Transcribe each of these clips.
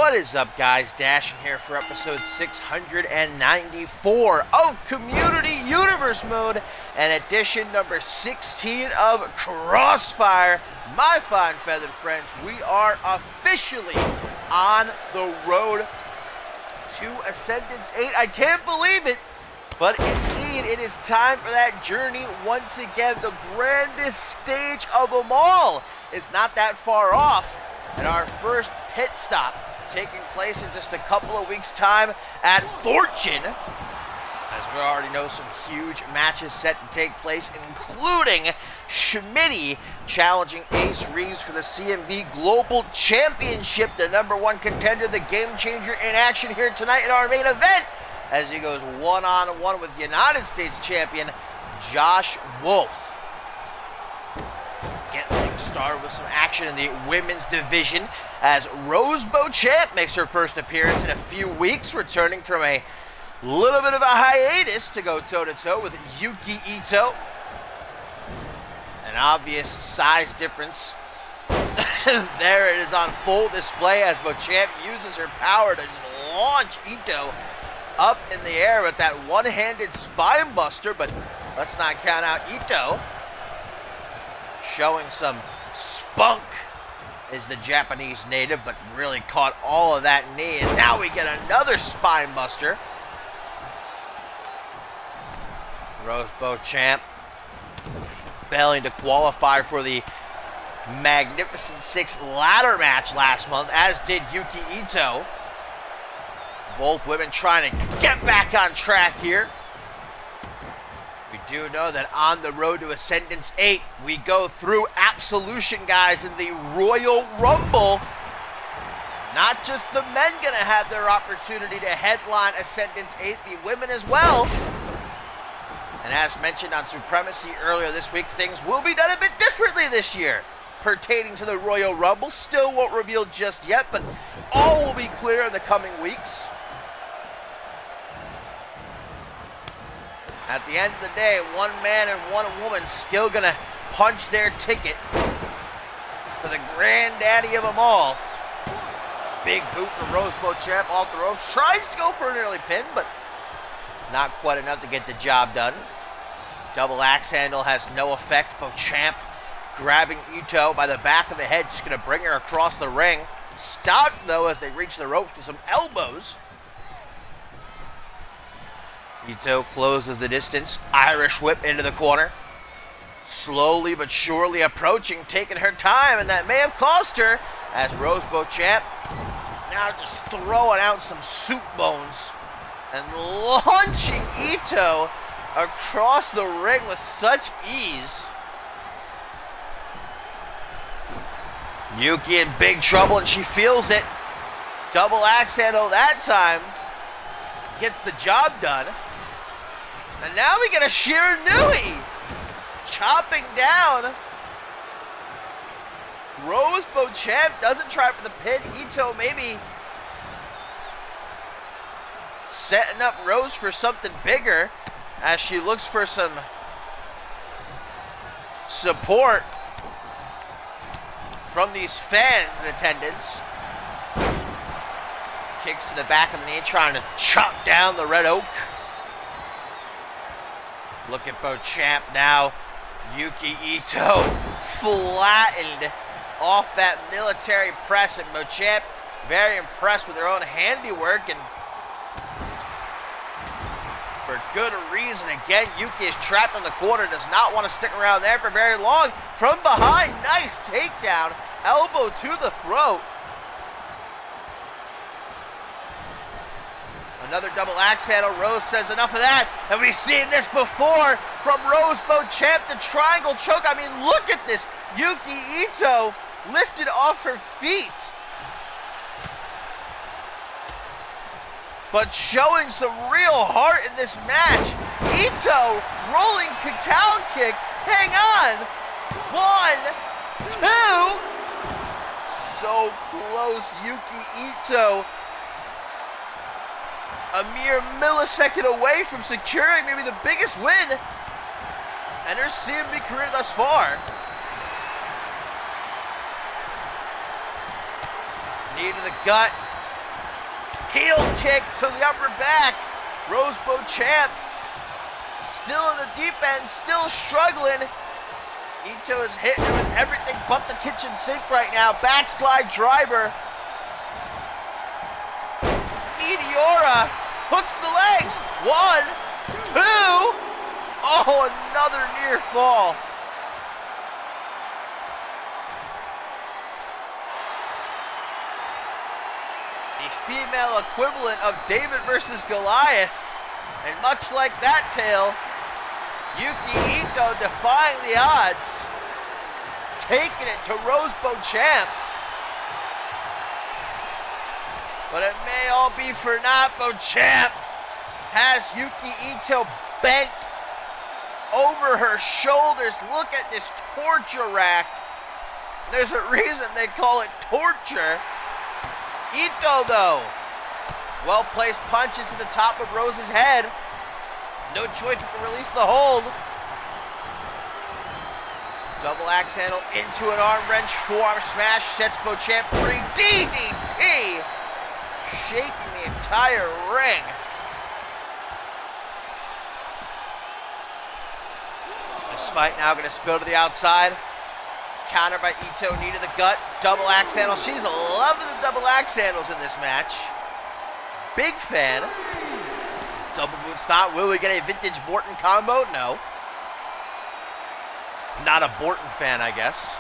What is up, guys? Dashing here for episode 694 of Community Universe Mode and edition number 16 of Crossfire. My fine feathered friends, we are officially on the road to Ascendance 8. I can't believe it, but indeed it is time for that journey once again. The grandest stage of them all is not that far off, and our first pit stop taking place in just a couple of weeks' time at Fortune, as we already know some huge matches set to take place, including Schmitty challenging Ace Reeves for the CMV Global Championship, the #1 contender, the game changer, in action here tonight in our main event, as he goes one-on-one with United States champion Josh Wolf. Get things started with some action in the women's division as Rose Beauchamp makes her first appearance in a few weeks, returning from a little bit of a hiatus to go toe-to-toe with Yuki Ito. An obvious size difference. There it is on full display as Beauchamp uses her power to just launch Ito up in the air with that one-handed spine buster, but let's not count out Ito. Showing some spunk is the Japanese native, but really caught all of that knee, and now we get another spine buster. Rose Beauchamp failing to qualify for the Magnificent Six ladder match last month, as did Yuki Ito. Both women trying to get back on track here. We do know that on the road to Ascendance 8, we go through Absolution, guys, in the Royal Rumble. Not just the men gonna have their opportunity to headline Ascendance 8, the women as well. And as mentioned on Supremacy earlier this week, things will be done a bit differently this year pertaining to the Royal Rumble. Still won't reveal just yet, but all will be clear in the coming weeks. At the end of the day, one man and one woman still gonna punch their ticket for the granddaddy of them all. Big boot from Rose Beauchamp off the ropes. Tries to go for an early pin, but not quite enough to get the job done. Double axe handle has no effect. Beauchamp grabbing Ito by the back of the head, just gonna bring her across the ring. Stopped though as they reach the ropes with some elbows. Ito closes the distance. Irish whip into the corner. Slowly but surely approaching, taking her time, and that may have cost her, as Rose Beauchamp now just throwing out some soup bones and launching Ito across the ring with such ease. Yuki in big trouble, and she feels it. Double axe handle that time. Gets the job done. And now we get a Shiranui chopping down. Rose Beauchamp doesn't try for the pin. Ito maybe setting up Rose for something bigger as she looks for some support from these fans in attendance. Kicks to the back of the knee, trying to chop down the Red Oak. Look at Beauchamp now. Yuki Ito flattened off that military press, and Beauchamp very impressed with her own handiwork, and for good reason. Again, Yuki is trapped in the corner, does not want to stick around there for very long. From behind, nice takedown, elbow to the throat. Another double axe handle. Rose says enough of that. And we've seen this before from Rose Beauchamp. The triangle choke. I mean, look at this. Yuki Ito lifted off her feet, but showing some real heart in this match. Ito rolling cacao kick. Hang on. 1, 2. So close. Yuki Ito a mere millisecond away from securing maybe the biggest win in her CMV career thus far. Knee to the gut. Heel kick to the upper back. Rose Beauchamp still in the deep end, still struggling. Ito is hitting her with everything but the kitchen sink right now. Backslide driver. Meteora hooks the legs. 1, 2. Oh, another near fall. The female equivalent of David versus Goliath. And much like that tale, Yuki Ito defying the odds, taking it to Rose Beauchamp. But it may all be for naught. Beauchamp has Yuki Ito bent over her shoulders. Look at this torture rack. There's a reason they call it torture. Ito, though, well-placed punches to the top of Rose's head. No choice but to release the hold. Double axe handle into an arm wrench. Forearm smash sets Beauchamp free. DDT, shaking the entire ring. This fight now going to spill to the outside. Counter by Ito, knee to the gut. Double axe handle. She's loving the double axe handles in this match. Big fan. Double moon stomp. Will we get a vintage Borton combo? No. Not a Borton fan, I guess.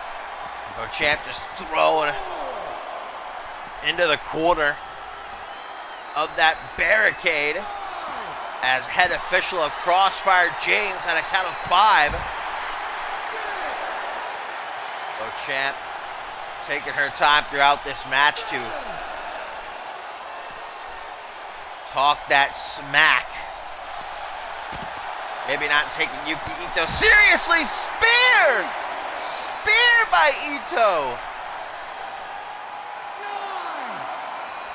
Beauchamp just thrown into the corner of that barricade as head official of Crossfire, James, on a count of 5. Beauchamp taking her time throughout this match to talk that smack. Maybe not taking Yuki Ito seriously. Spear! Spear by Ito.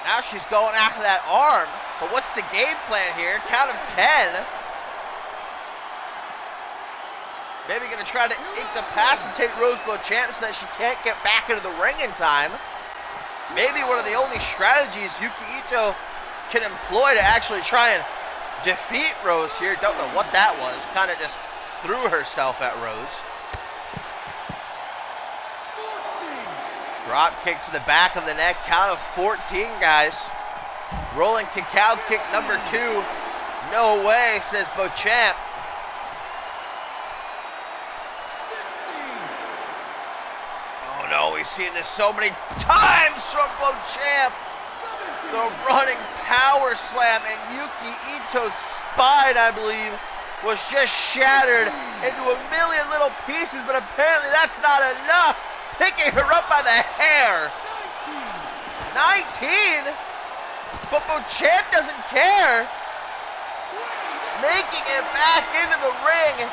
Now she's going after that arm. But what's the game plan here? Count of 10. Maybe going to try to incapacitate Rose Beauchamp so that she can't get back into the ring in time. Maybe one of the only strategies Yuki Ito can employ to actually try and defeat Rose here. Don't know what that was. Kind of just threw herself at Rose. 14. Drop kick to the back of the neck. Count of 14, guys. Rolling cacao kick number 2. No way, says Beauchamp. 16. Oh no, we've seen this so many times from Beauchamp. The running power slam, and Yuki Ito's spine, I believe, was just shattered into a million little pieces, but apparently that's not enough. Picking her up by the hair. 19? But Beauchamp doesn't care. Making it back into the ring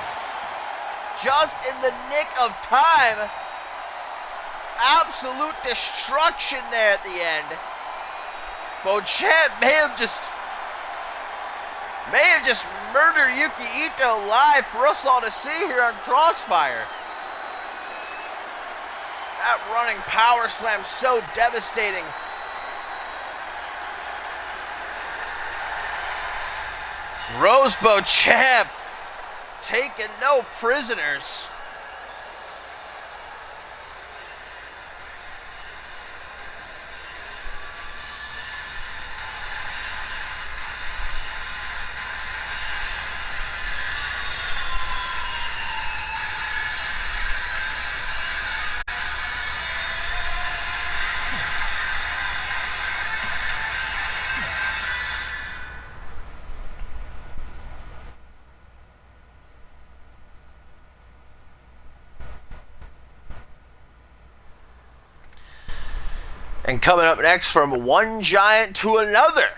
just in the nick of time. Absolute destruction there at the end. Beauchamp may have just murdered Yuki Ito live for us all to see here on Crossfire. That running power slam so devastating. Rose Beauchamp taking no prisoners. And coming up next, from one giant to another,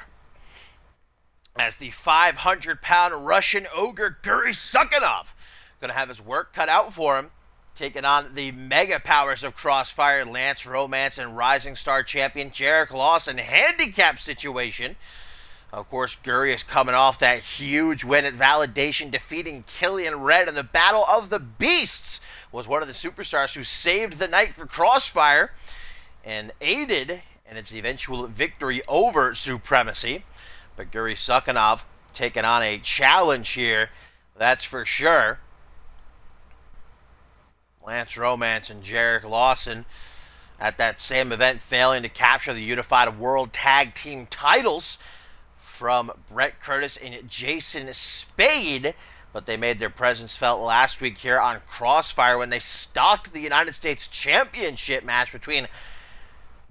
as the 500-pound Russian ogre Guri Sukhanov going to have his work cut out for him, taking on the mega powers of Crossfire, Lance Romance, and Rising Star champion Jarek Lawson. Handicap situation. Of course, Guri is coming off that huge win at Validation, defeating Killian Red in the Battle of the Beasts. Was one of the superstars who saved the night for Crossfire and aided in its eventual victory over Supremacy. But Guri Sukhanov taking on a challenge here, that's for sure. Lance Romance and Jarek Lawson at that same event failing to capture the Unified World Tag Team titles from Brett Curtis and Jason Spade, but they made their presence felt last week here on Crossfire when they stalked the United States Championship match between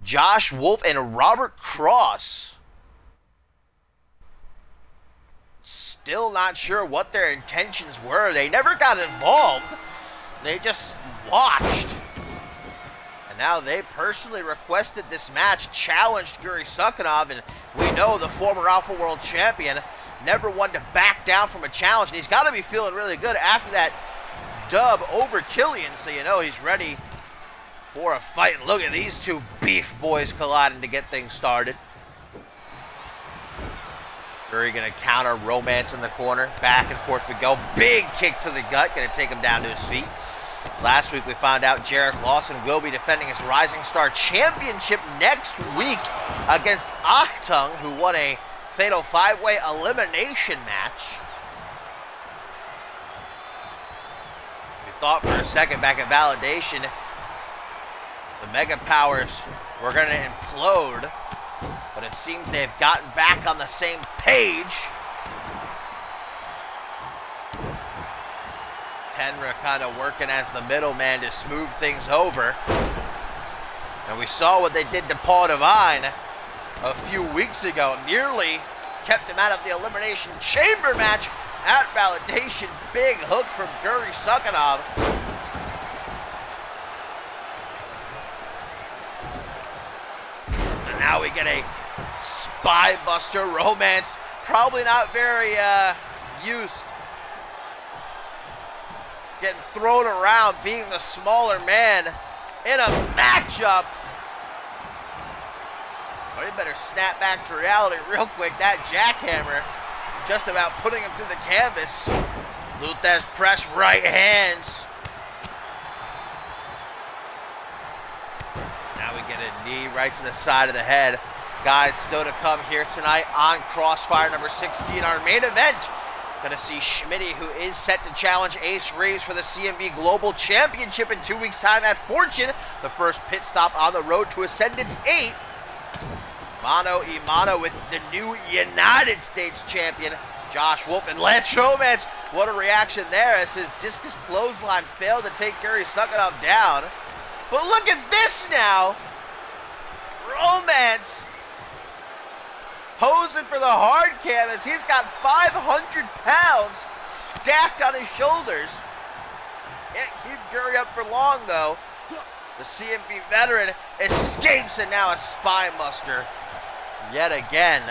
Josh Wolf and Robert Cross. Still not sure what their intentions were. They never got involved. They just watched. And now they personally requested this match, challenged Guri Sukhanov, and we know the former Alpha World Champion never one to back down from a challenge, and he's got to be feeling really good after that dub over Killian, so you know he's ready for a fight. And look at these two beef boys colliding to get things started. Guri gonna counter Romance in the corner. Back and forth we go. Big kick to the gut, gonna take him down to his feet. Last week we found out Jarek Lawson will be defending his Rising Star Championship next week against Achtung, who won a Fatal 5-Way elimination match. We thought for a second back at Validation the Mega Powers were going to implode, but it seems they've gotten back on the same page. Tenra kind of working as the middleman to smooth things over. And we saw what they did to Paul Devine a few weeks ago. Nearly kept him out of the Elimination Chamber match at Validation. Big hook from Guri Sukhanov. And now we get a Spy Buster. Romance probably not very used. Getting thrown around, being the smaller man in a matchup. Well, you better snap back to reality real quick. That jackhammer just about putting him through the canvas. Luthez press right hands. Now we get a knee right to the side of the head. Guys, still to come here tonight on Crossfire number 16, our main event. Gonna see Schmitty, who is set to challenge Ace Reeves for the CMV Global Championship in 2 weeks' time at Fortune. The first pit stop on the road to Ascendance 8. Mano a mano with the new United States champion, Josh Wolf, and Lance Romance. What a reaction there as his discus clothesline failed to take Guri Sukhanov down. But look at this now. Romance posing for the hard cam as he's got 500 pounds stacked on his shoulders. Can't keep Guri up for long though. The CMV veteran escapes, and now a spine buster yet again.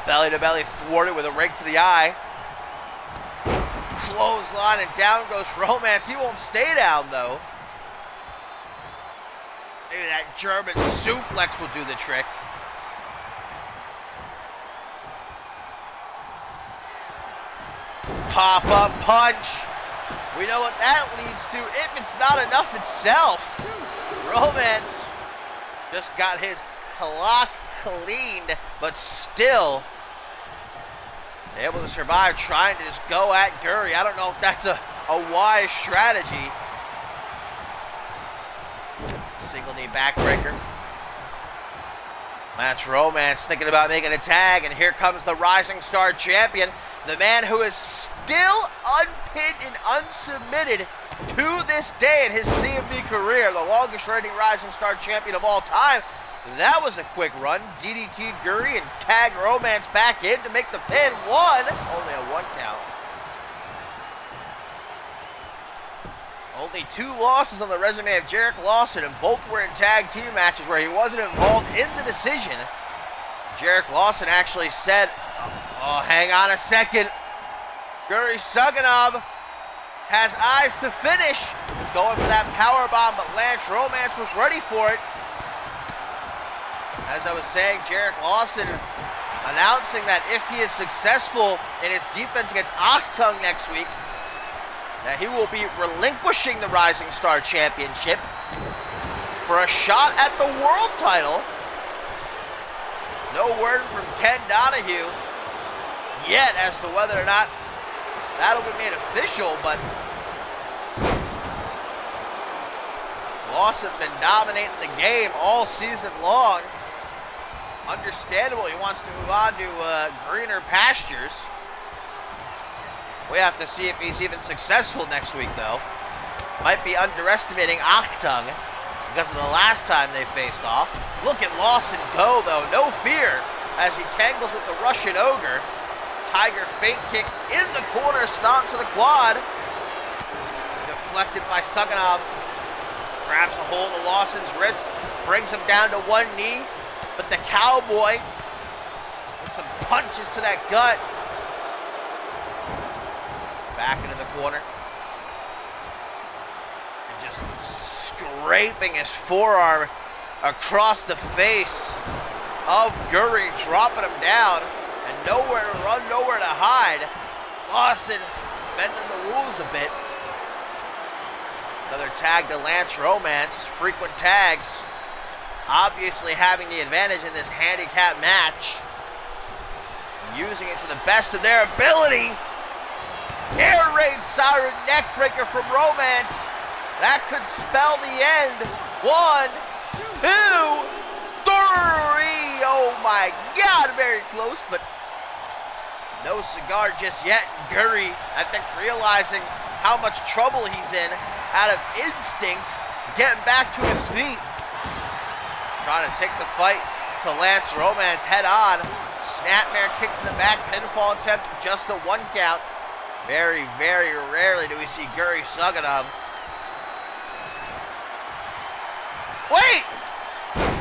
Belly to belly thwarted with a rake to the eye. Clothesline, and down goes Romance. He won't stay down though. Maybe that German suplex will do the trick. Pop-up punch. We know what that leads to if it's not enough itself. Romance just got his clock cleaned, but still able to survive, trying to just go at Guri. I don't know if that's a wise strategy. Single knee backbreaker. Lance Romance thinking about making a tag, and here comes the Rising Star champion, the man who is still unpinned and unsubmitted to this day in his CMV career, the longest reigning Rising Star champion of all time. That was a quick run. DDT'd Guri and tagged Romance back in to make the pin. Only a 1 count. Only 2 losses on the resume of Jarek Lawson, and both were in tag team matches where he wasn't involved in the decision. Jarek Lawson actually said, oh, hang on a second. Guri Sukhanov has eyes to finish. Going for that powerbomb, but Lance Romance was ready for it. As I was saying, Jarek Lawson announcing that if he is successful in his defense against Achtung next week, that he will be relinquishing the Rising Star Championship for a shot at the world title. No word from Ken Donahue yet as to whether or not that'll be made official, but Lawson been dominating the game all season long. Understandable, he wants to move on to greener pastures. We have to see if he's even successful next week, though. Might be underestimating Achtung because of the last time they faced off. Look at Lawson go, though. No fear as he tangles with the Russian Ogre. Tiger feint kick in the corner, stomp to the quad. Deflected by Suganov. Grabs a hold of Lawson's wrist, brings him down to one knee, but the Cowboy with some punches to that gut. Back into the corner. And just scraping his forearm across the face of Guri, dropping him down, and nowhere to run, nowhere to hide. Lawson bending the rules a bit. Another tag to Lance Romance. Frequent tags. Obviously having the advantage in this handicap match. Using it to the best of their ability. Air raid siren neckbreaker from Romance. That could spell the end. 1, 2, 3. Oh my God, very close, but no cigar just yet. Guri, I think, realizing how much trouble he's in, out of instinct, getting back to his feet. Trying to take the fight to Lance Romance head on. Snapmare kick to the back, pinfall attempt, just a 1 count. Very, very rarely do we see Guri Suganov. Wait!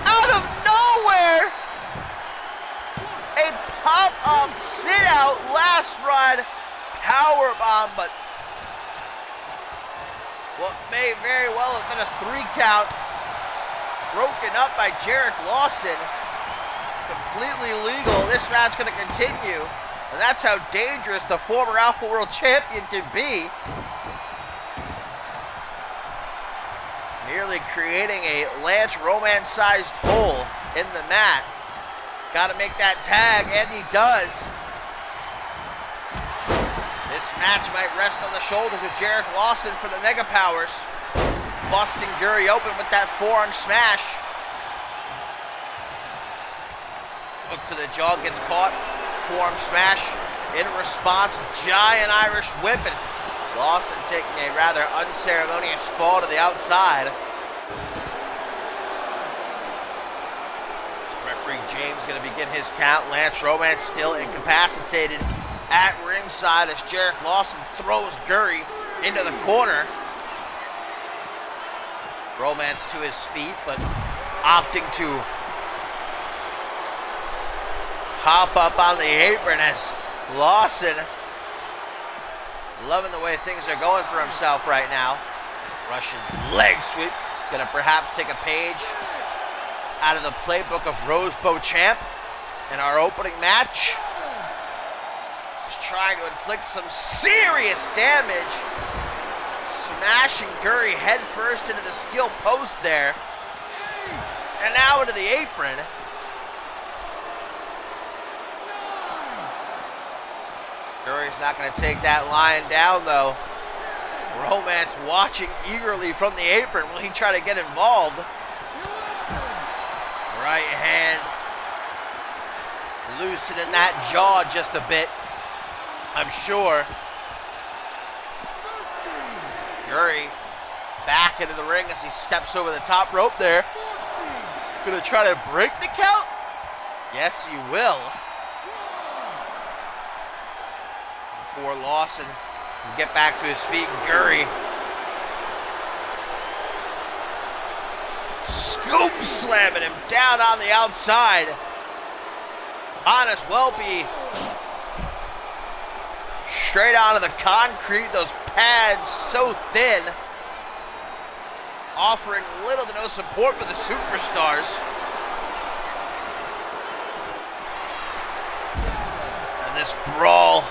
Out of nowhere! A pop-up, sit-out, last ride powerbomb, but what may very well have been a 3 count broken up by Jarek Lawson. Completely legal. This match going to continue. And that's how dangerous the former Alpha World Champion can be. Nearly creating a Lance Romance-sized hole in the mat. Got to make that tag, and he does. This match might rest on the shoulders of Jarek Lawson for the Mega Powers. Busting Guri open with that forearm smash. Hook to the jaw, gets caught. Forearm smash. In response, giant Irish whip, and Lawson taking a rather unceremonious fall to the outside. Referee James going to begin his count. Lance Romance still incapacitated at ringside as Jarek Lawson throws Guri into the corner. Romance to his feet, but opting to hop up on the apron as Lawson, loving the way things are going for himself right now. Russian leg sweep, gonna perhaps take a page out of the playbook of Rose Beauchamp in our opening match. He's trying to inflict some serious damage. Smashing Guri head first into the skill post there. And now into the apron. Guri's not going to take that lying down, though. Romance watching eagerly from the apron. Will he try to get involved? Right hand. Loosening that jaw just a bit, I'm sure. Guri back into the ring as he steps over the top rope there. Gonna try to break the count? Yes, you will. Before Lawson can get back to his feet, Guri scoop slamming him down on the outside. Might as well be straight onto the concrete, those pads so thin, offering little to no support for the superstars. And this brawl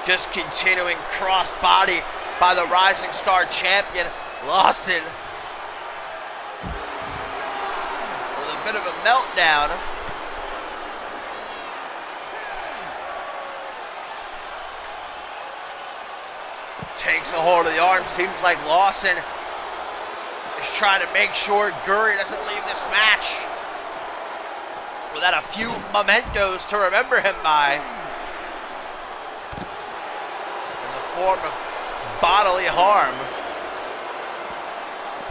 just continuing, cross-body by the Rising Star champion, Lawson. bit of a meltdown. Takes a hold of the arm. Seems like Lawson is trying to make sure Guri doesn't leave this match without a few mementos to remember him by. In the form of bodily harm.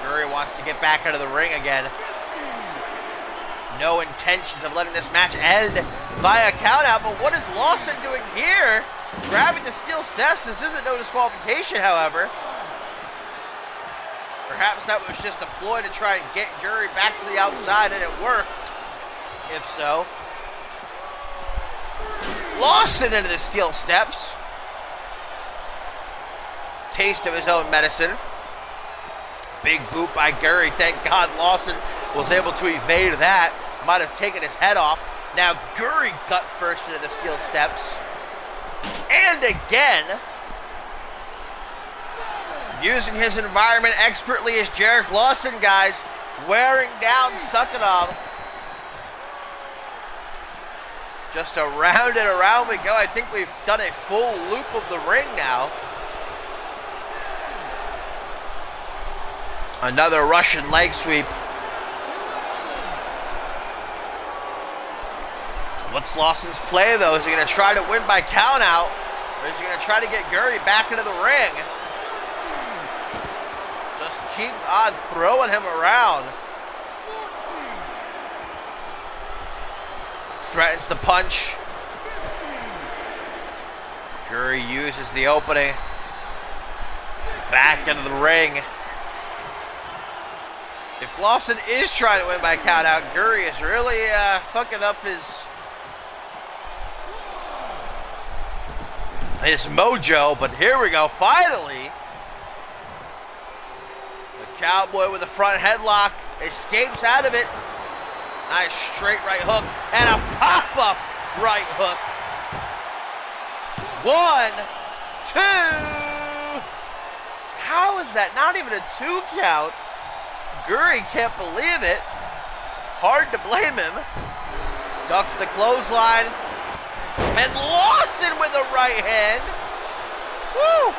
Guri wants to get back into the ring again. No intentions of letting this match end via countout, but what is Lawson doing here? Grabbing the steel steps. This isn't no disqualification, however. Perhaps that was just a ploy to try and get Guri back to the outside, and it worked. If so. Lawson into the steel steps. Taste of his own medicine. Big boot by Guri. Thank God Lawson was able to evade that. Might have taken his head off. Now Guri gut first into the steel steps. And again. Using his environment expertly is Jarek Lawson, guys. Wearing down Sukanov. Just around and around we go. I think we've done a full loop of the ring now. Another Russian leg sweep. What's Lawson's play, though? Is he going to try to win by countout? Or is he going to try to get Guri back into the ring? Just keeps on throwing him around. Threatens the punch. Guri uses the opening. Back into the ring. If Lawson is trying to win by countout, Guri is really fucking up his mojo. But here we go, finally. The Cowboy with a front headlock escapes out of it. Nice straight right hook and a pop-up right hook. 1, 2. How is that not even a 2 count? Guri can't believe it. Hard to blame him. Ducks the clothesline. And Lawson with a right hand. Woo!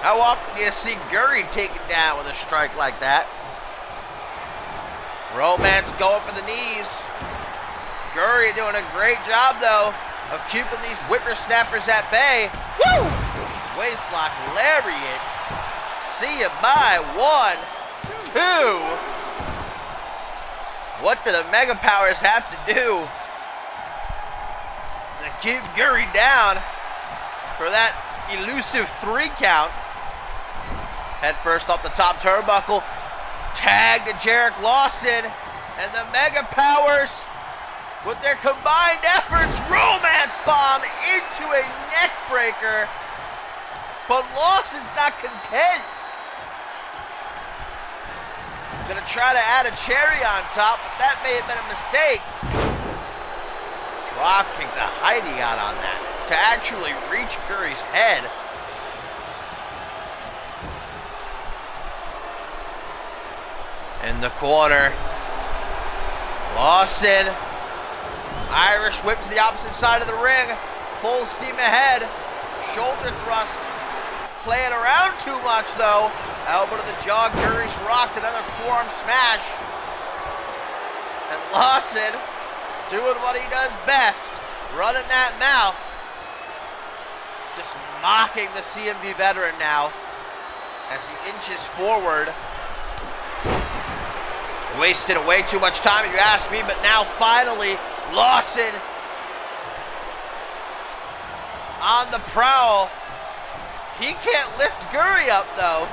How often do you see Guri taken down with a strike like that? Romance going for the knees. Guri doing a great job, though, of keeping these whippersnappers at bay. Woo! Waistlock lariat. See you bye. 1, 2. What do the Mega Powers have to do to keep Guri down for that elusive 3 count? Head first off the top turnbuckle. Tag to Jarek Lawson. And the Mega Powers, with their combined efforts, romance bomb into a neck breaker. But Lawson's not content. Gonna try to add a cherry on top, but that may have been a mistake. Drop kick the Heidi got on that to actually reach Guri's head. In the corner, Lawson, Irish whip to the opposite side of the ring, full steam ahead, shoulder thrust, playing around too much though. Elbow to the jaw, Guri's rocked, another forearm smash. And Lawson doing what he does best, running that mouth. Just mocking the CMV veteran now as he inches forward. Wasted way too much time if you ask me, but now finally Lawson on the prowl. He can't lift Guri up though.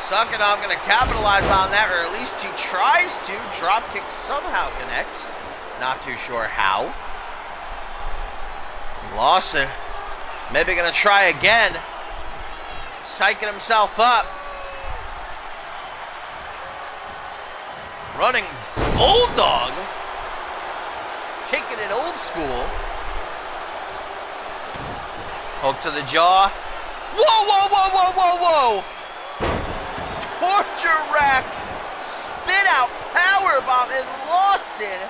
Sukanov going to capitalize on that, or at least he tries to. Dropkick somehow connects. Not too sure how. Lawson maybe going to try again. Psyching himself up. Running bulldog. Kicking it old school. Hook to the jaw. Whoa, whoa, whoa, whoa, whoa, whoa. torture rack, spin out powerbomb, and Lawson.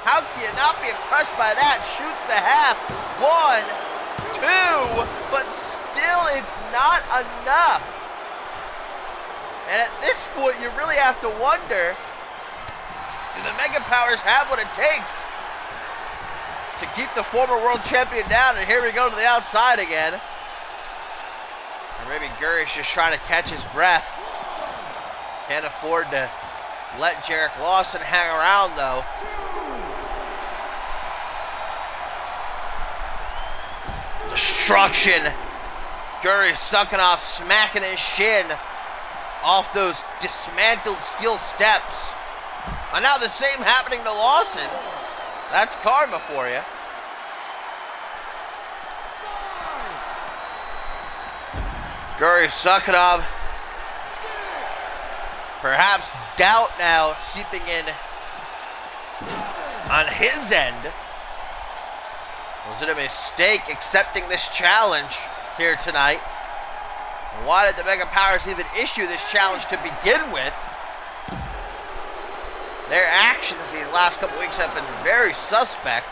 How can you not be impressed by that? Shoots the half. 1, 2, but still it's not enough. And at this point, you really have to wonder, do the Mega Powers have what it takes to keep the former world champion down? And here we go to the outside again. Or maybe Guri's just trying to catch his breath. Can't afford to let Jarek Lawson hang around, though. Destruction. Guri sucking off, smacking his shin off those dismantled steel steps. And now the same happening to Lawson. That's karma for you. Guri sucking off. Perhaps doubt now seeping in on his end. Was it a mistake accepting this challenge here tonight? Why did the Mega Powers even issue this challenge to begin with? Their actions these last couple weeks have been very suspect.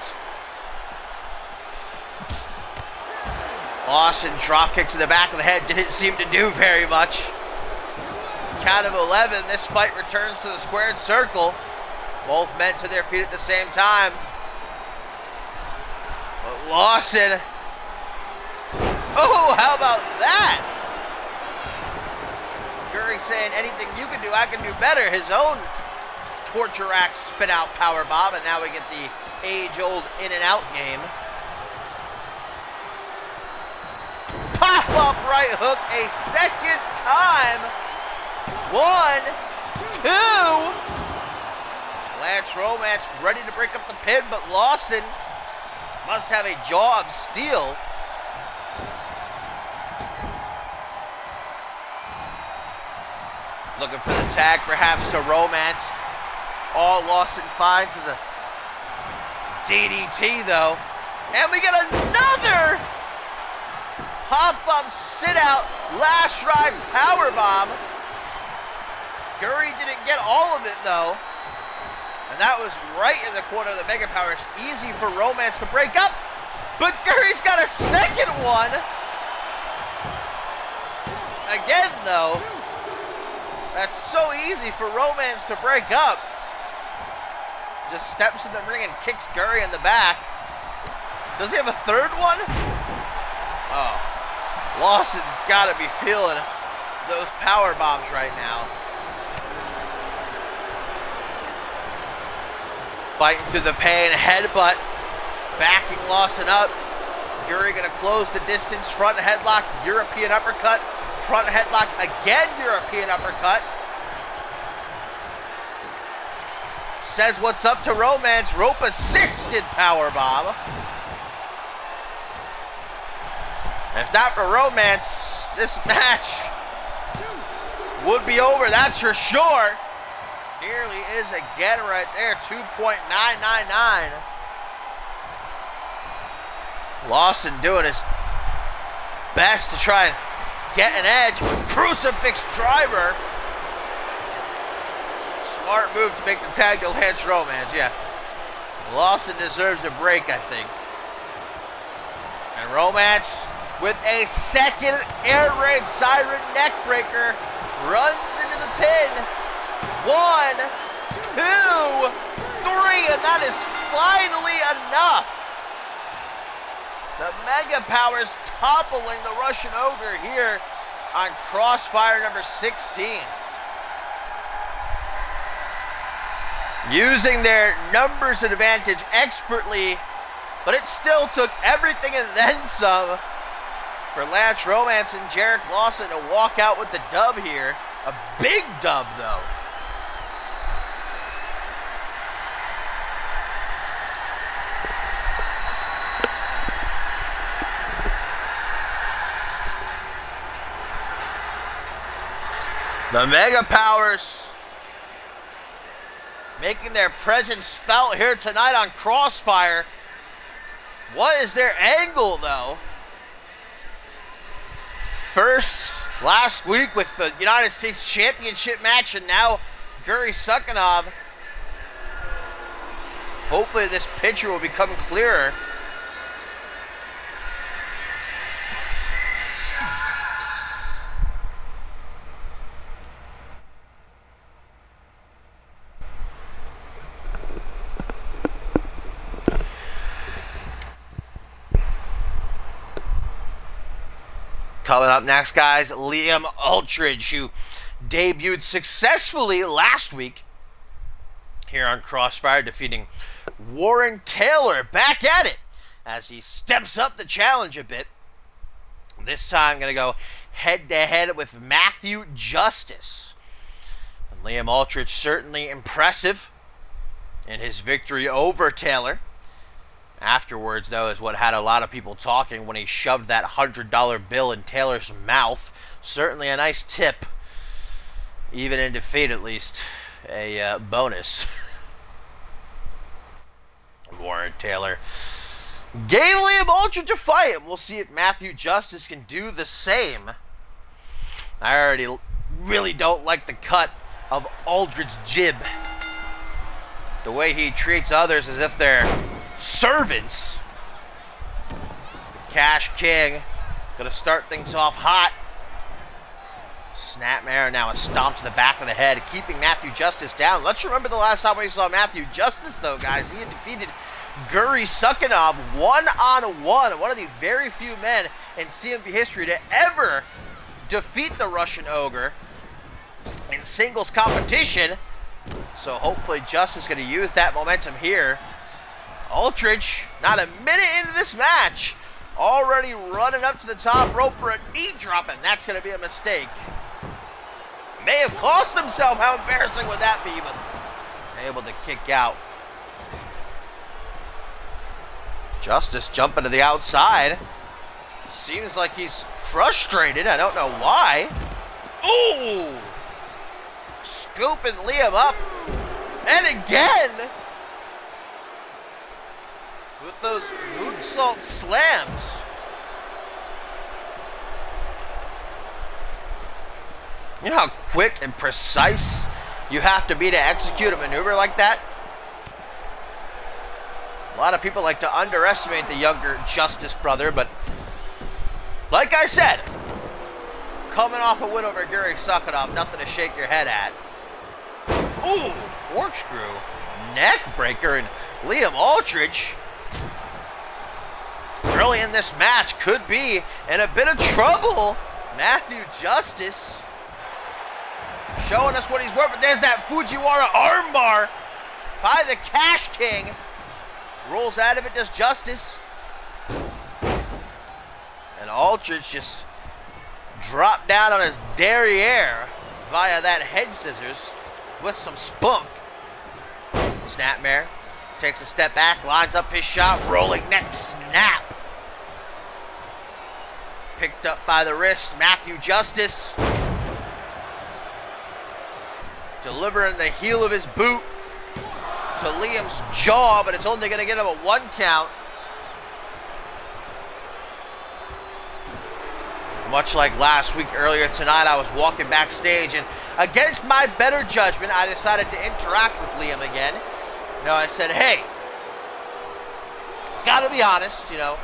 Lawson drop kick to the back of the head didn't seem to do very much. Count of 11, this fight returns to the squared circle. Both men to their feet at the same time. But Lawson, oh, how about that? Guri saying anything you can do, I can do better. His own torture rack spin out power bomb, and now we get the age-old in and out game. Pop up right hook a second time. 1, 2. Lance Romance ready to break up the pin, but Lawson must have a jaw of steel. Looking for the tag, perhaps, to Romance. All Lawson finds is a DDT, though. And we get another pop-up, sit-out, last ride powerbomb. Guri didn't get all of it, though. And that was right in the corner of the Mega Powers. Easy for Romance to break up. But Guri's got a second one. Again, though. That's so easy for Romance to break up. Just steps in the ring and kicks Guri in the back. Does he have a third one? Oh. Lawson's got to be feeling those power bombs right now. Fighting through the pain, headbutt, backing Lawson up. Guri gonna close the distance, front headlock, European uppercut, front headlock, again European uppercut. Says what's up to Romance, rope assisted powerbomb. If not for Romance, this match would be over, that's for sure. Nearly is again right there, 2.999. Lawson doing his best to try and get an edge. Crucifix driver. Smart move to make the tag to Lance Romance, yeah. Lawson deserves a break, I think. And Romance with a second air raid siren neck breaker runs into the pin. 1, 2, 3, and that is finally enough. The Mega Powers toppling the Russian Ogre here on Crossfire number 16. Using their numbers advantage expertly, but it still took everything and then some for Lance Romance and Jarek Lawson to walk out with the dub here. A big dub, though. The Mega Powers making their presence felt here tonight on Crossfire. What is their angle, though? First, Last week with the United States Championship match, and now Guri Sukhanov. Hopefully this picture will become clearer. Coming up next, guys, Liam Aldridge, who debuted successfully last week here on Crossfire, defeating Warren Taylor. Back at it as he steps up the challenge a bit. This time, going to go head-to-head with Matthew Justice. And Liam Aldridge certainly impressive in his victory over Taylor. Afterwards, though, is what had a lot of people talking when he shoved that $100 bill in Taylor's mouth. Certainly a nice tip, even in defeat at least, a bonus. Warren Taylor gave Liam Aldridge a fight, and we'll see if Matthew Justice can do the same. I already really don't like the cut of Aldridge's jib. The way he treats others as if they're servants. Cash King gonna start things off hot. Snapmare now a stomp to the back of the head, keeping Matthew Justice down. Let's remember the last time we saw Matthew Justice, though, guys. He had defeated Guri Sukhanov one-on-one, one of the very few men in CMV history to ever defeat the Russian Ogre in singles competition. So hopefully Justice is going to use that momentum here. Aldridge, not a minute into this match, already running up to the top rope for a knee drop, and that's going to be a mistake. May have cost himself. How embarrassing would that be? But able to kick out. Justice jumping to the outside. Seems like he's frustrated. I don't know why. Ooh! Scooping Liam up. And again! With those moonsault slams. You know how quick and precise you have to be to execute a maneuver like that? A lot of people like to underestimate the younger Justice brother, but like I said, coming off a win over Guri Sukhanov, nothing to shake your head at. Ooh, corkscrew, neck breaker, and Liam Aldridge early in this match could be in a bit of trouble. Matthew Justice showing us what he's worth, but there's that Fujiwara armbar by the Cash King. Rolls out of it, does Justice. And Aldridge just dropped down on his derriere via that head scissors with some spunk. Snapmare takes a step back, lines up his shot, rolling neck snap. Picked up by the wrist, Matthew Justice. Delivering the heel of his boot to Liam's jaw, but it's only going to get him a 1 count. Much like last week, earlier tonight, I was walking backstage, and against my better judgment, I decided to interact with Liam again. You know, I said, hey, gotta be honest, you know,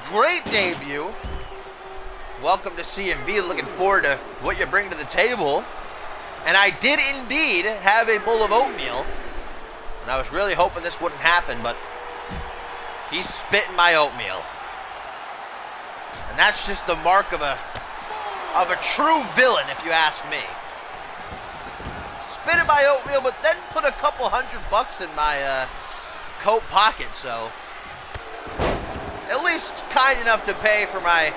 great debut. Welcome to CMV, looking forward to what you bring to the table. And I did indeed have a bowl of oatmeal. And I was really hoping this wouldn't happen, but he's spitting my oatmeal. And that's just the mark of a true villain, if you ask me. Spitting my oatmeal, but then put a couple $100 in my coat pocket, so at least kind enough to pay for my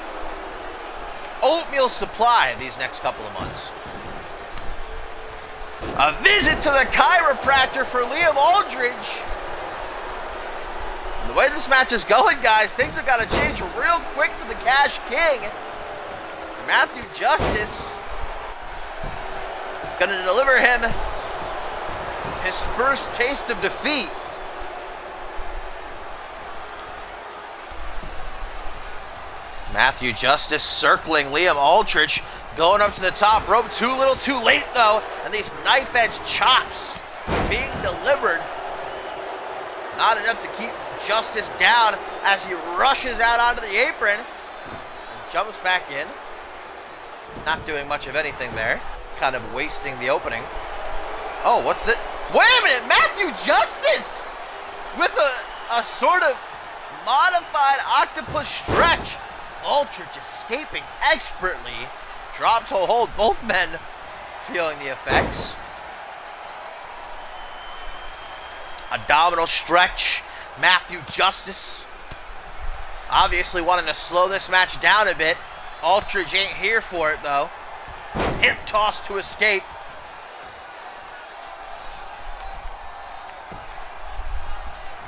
oatmeal supply these next couple of months. A visit to the chiropractor for Liam Aldridge. And the way this match is going, guys, things have got to change real quick for the Cash King. Matthew Justice going to deliver him his first taste of defeat. Matthew Justice circling Liam Aldridge, Going up to the top rope, too little too late though, and these knife edge chops being delivered. Not enough to keep Justice down as he rushes out onto the apron and jumps back in. Not doing much of anything there, kind of wasting the opening. Oh, what's that? Wait a minute, Matthew Justice with a sort of modified octopus stretch. Aldridge escaping expertly. Drop toe hold, both men feeling the effects. Abdominal stretch, Matthew Justice. Obviously wanting to slow this match down a bit. Aldridge ain't here for it though. Hip toss to escape.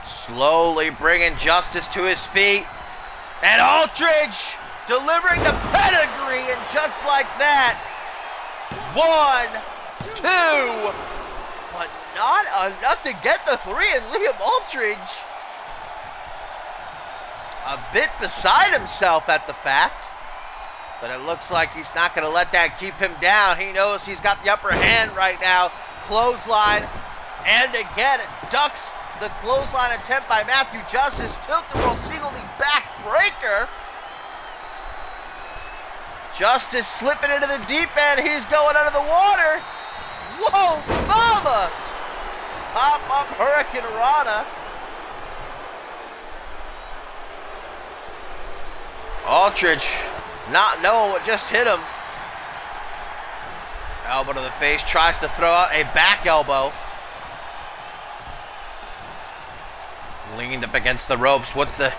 Slowly bringing Justice to his feet. And Aldridge delivering the pedigree, and just like that, 1, 2, but not enough to get the 3, and Liam Aldridge a bit beside himself at the fact, but it looks like he's not going to let that keep him down. He knows he's got the upper hand right now. Clothesline, and again, it ducks the clothesline attempt by Matthew Justice. Tilt the roll, single knee back breaker. Justice slipping into the deep end. He's going under the water. Whoa, mama! Pop up Hurricane Rana. Aldridge not knowing what just hit him. Elbow to the face. Tries to throw out a back elbow. Leaned up against the ropes. What's the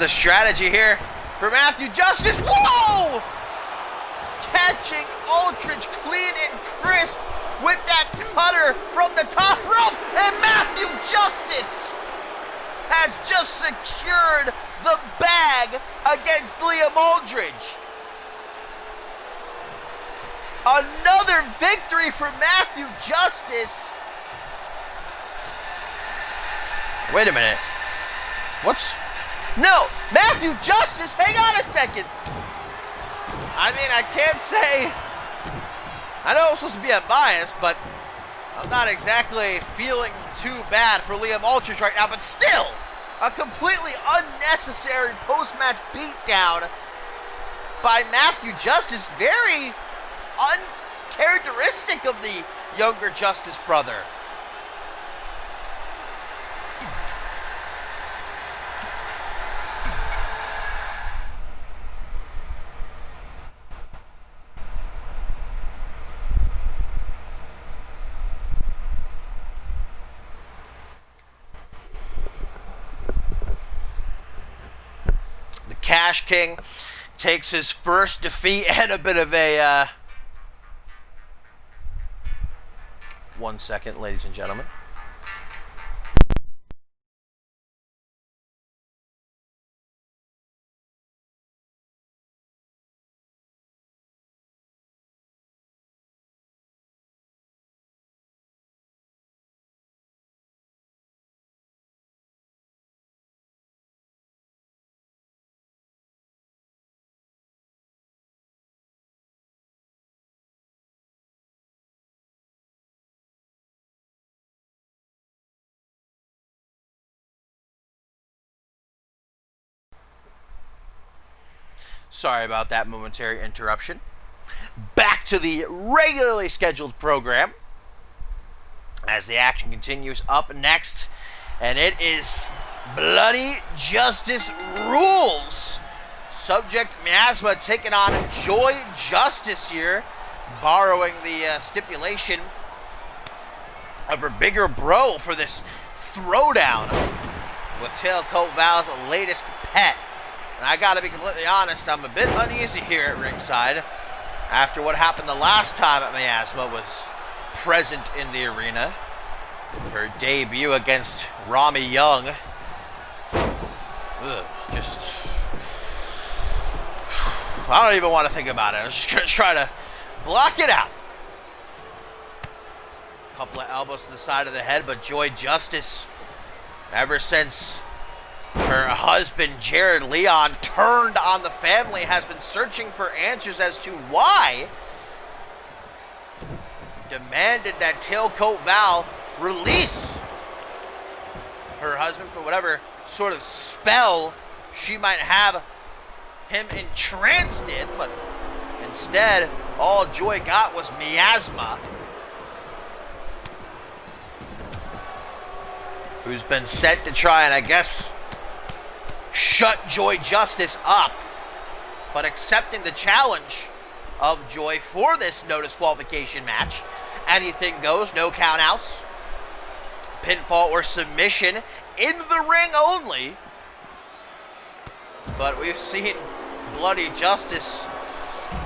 strategy here for Matthew Justice? Whoa! Catching Aldridge clean and crisp with that cutter from the top rope. And Matthew Justice has just secured the bag against Liam Aldridge. Another victory for Matthew Justice. Wait a minute. No, Matthew Justice, hang on a second. I mean, I can't say, I know I'm supposed to be unbiased, but I'm not exactly feeling too bad for Liam Aldridge right now, but still, a completely unnecessary post-match beatdown by Matthew Justice. Very uncharacteristic of the younger Justice brother. Cash King takes his first defeat and a bit of a 1 second, ladies and gentlemen. Sorry about that momentary interruption. Back to the regularly scheduled program as the action continues. Up next, and it is Bloody Justice Rules. Subject Miasma taking on Joy Justice here, borrowing the stipulation of her bigger bro for this throwdown with Tailcoat Val's latest pet. And I gotta be completely honest, I'm a bit uneasy here at ringside after what happened the last time that Miasma was present in the arena. Her debut against Rami Young. Just, I don't even want to think about it. I'm just gonna try to block it out. Couple of elbows to the side of the head, but Joy Justice, ever since Her husband, Jared Leon, turned on the family, has been searching for answers as to why. Demanded that Tailcoat Val release her husband for whatever sort of spell she might have him entranced in, but instead, all Joy got was miasma, who's been sent to try and, I guess, shut Joy Justice up, but accepting the challenge of Joy for this no disqualification match. Anything goes, no countouts, pinfall or submission in the ring only. But we've seen Bloody Justice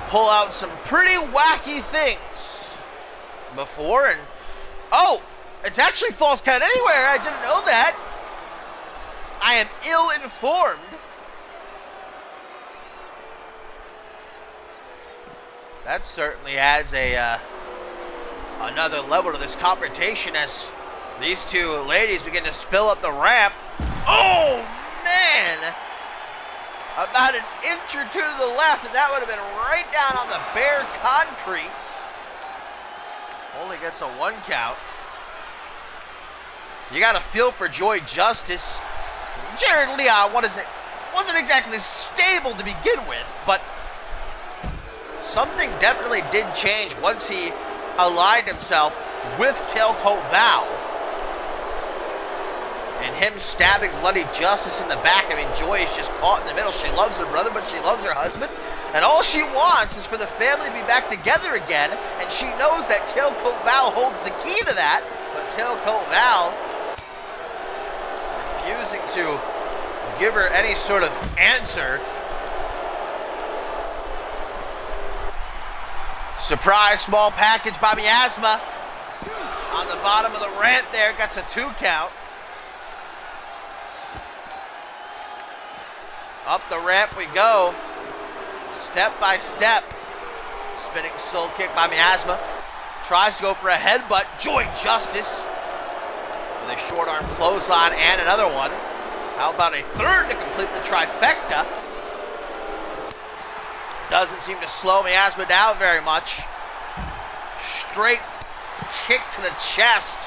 pull out some pretty wacky things before, and oh, it's actually false count anywhere. I didn't know that. I am ill-informed. That certainly adds another level to this confrontation as these two ladies begin to spill up the ramp. Oh, man! About an inch or two to the left, and that would have been right down on the bare concrete. Only gets a 1 count. You got a feel for Joy Justice. Jared Leon wasn't exactly stable to begin with, but something definitely did change once he aligned himself with Tailcoat Val. And him stabbing Bloody Justice in the back. I mean, Joy is just caught in the middle. She loves her brother, but she loves her husband. And all she wants is for the family to be back together again. And she knows that Tailcoat Val holds the key to that. But Tailcoat Val refusing to give her any sort of answer. Surprise small package by Miasma. On the bottom of the ramp there, gets a 2 count. Up the ramp we go. Step by step. Spinning soul kick by Miasma. Tries to go for a headbutt. Joy Justice with a short arm clothesline and another one. How about a third to complete the trifecta? Doesn't seem to slow Miasma down very much. Straight kick to the chest.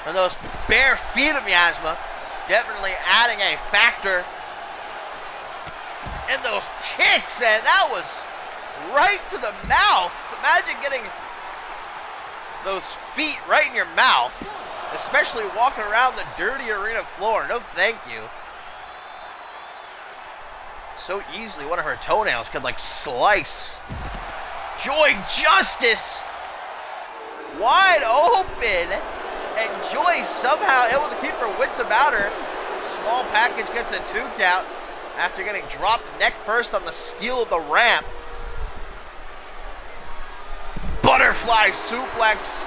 And those bare feet of Miasma definitely adding a factor in those kicks. And that was right to the mouth. Imagine getting those feet right in your mouth, especially walking around the dirty arena floor. No thank you. So easily one of her toenails could like slice. Joy Justice wide open, and Joy somehow able to keep her wits about her. Small package gets a 2 count after getting dropped neck first on the steel of the ramp. Butterfly suplex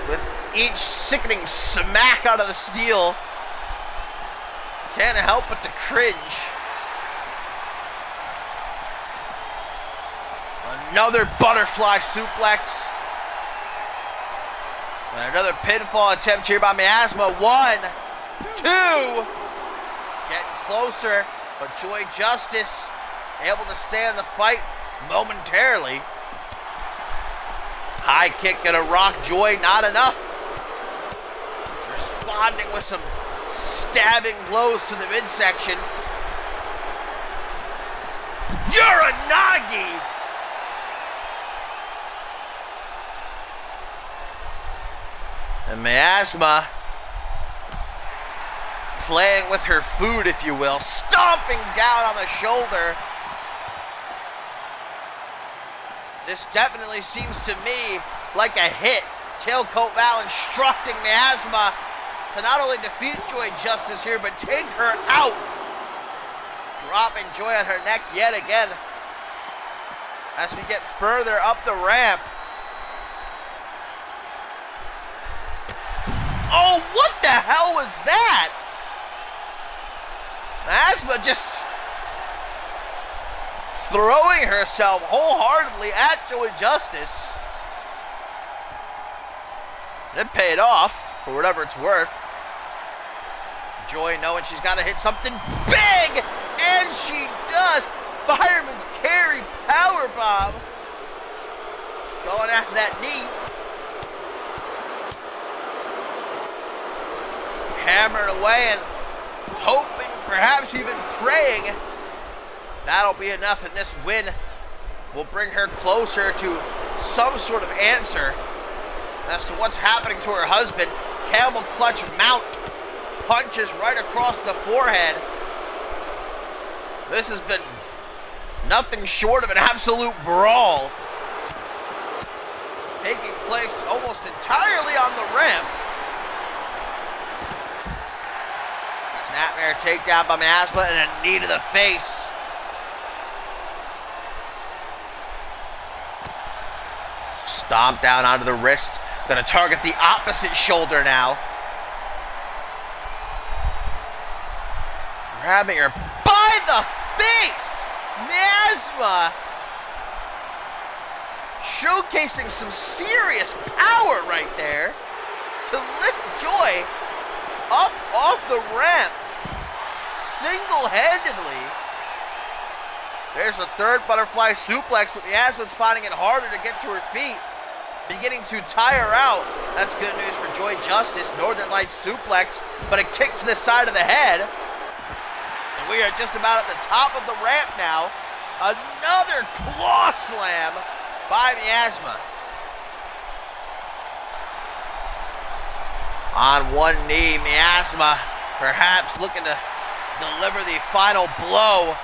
with each sickening smack out of the steel. Can't help but to cringe. Another butterfly suplex. And another pinfall attempt here by Miasma. 1, 2. Getting closer, but Joy Justice able to stay in the fight momentarily. High kick gonna rock Joy, not enough. Responding with some stabbing blows to the midsection. Uranagi! And Miasma playing with her food, if you will, stomping down on the shoulder. This definitely seems to me like a hit. Tailcoat Val instructing Miasma to not only defeat Joy Justice here, but take her out. Dropping Joy on her neck yet again as we get further up the ramp. Oh, what the hell was that? Miasma just throwing herself wholeheartedly at Joy Justice. It paid off, for whatever it's worth. Joy knowing she's got to hit something big, and she does. Fireman's carry powerbomb. Going after that knee. Hammering away and hoping, perhaps even praying, that'll be enough, and this win will bring her closer to some sort of answer as to what's happening to her husband. Camel clutch mount, punches right across the forehead. This has been nothing short of an absolute brawl, taking place almost entirely on the ramp. Snapmare takedown by Miasma and a knee to the face. Stomp down onto the wrist. Gonna target the opposite shoulder now. Grabbing her by the face. Miasma showcasing some serious power right there to lift Joy up off the ramp single-handedly. There's the third butterfly suplex, but Miasma's finding it harder to get to her feet, beginning to tire out. That's good news for Joy Justice. Northern Lights suplex, but a kick to the side of the head. And we are just about at the top of the ramp now. Another claw slam by Miasma. On one knee, Miasma perhaps looking to deliver the final blow.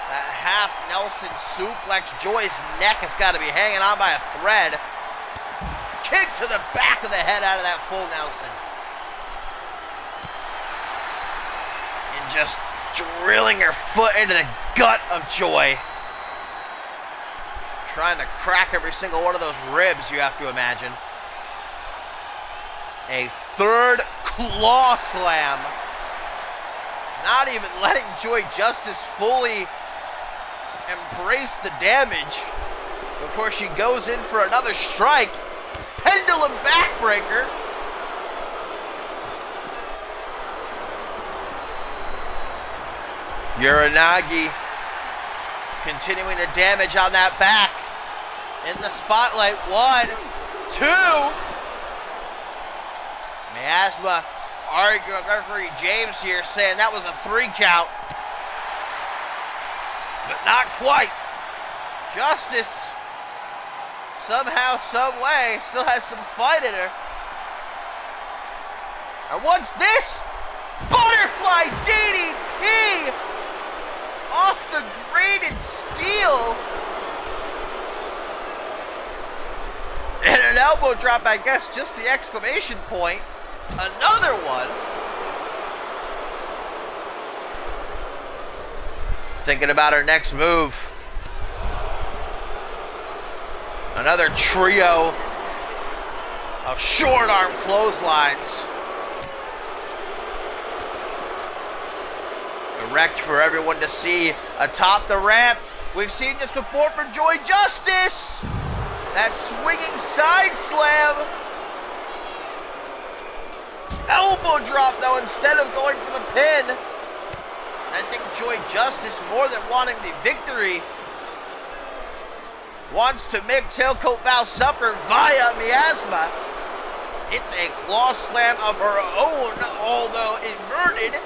That half Nelson suplex. Joy's neck has got to be hanging on by a thread. Kick to the back of the head out of that full Nelson. And just drilling her foot into the gut of Joy. Trying to crack every single one of those ribs, you have to imagine. A third claw slam. Not even letting Joy Justice fully embrace the damage before she goes in for another strike. Pendulum backbreaker. Uranagi continuing the damage on that back. In the spotlight. 1, 2. Miasma arguing with referee James here, saying that was a 3 count. But not quite. Justice, somehow, some way, still has some fight in her. And what's this? Butterfly DDT off the grated steel. And an elbow drop, I guess, just the exclamation point. Another one. Thinking about her next move. Another trio of short arm clotheslines. Erect for everyone to see atop the ramp. We've seen this before for Joy Justice. That swinging side slam. Elbow drop, though, instead of going for the pin. I think Joy Justice, more than wanting the victory, wants to make Tailcoat Val suffer via Miasma. It's a claw slam of her own, although inverted.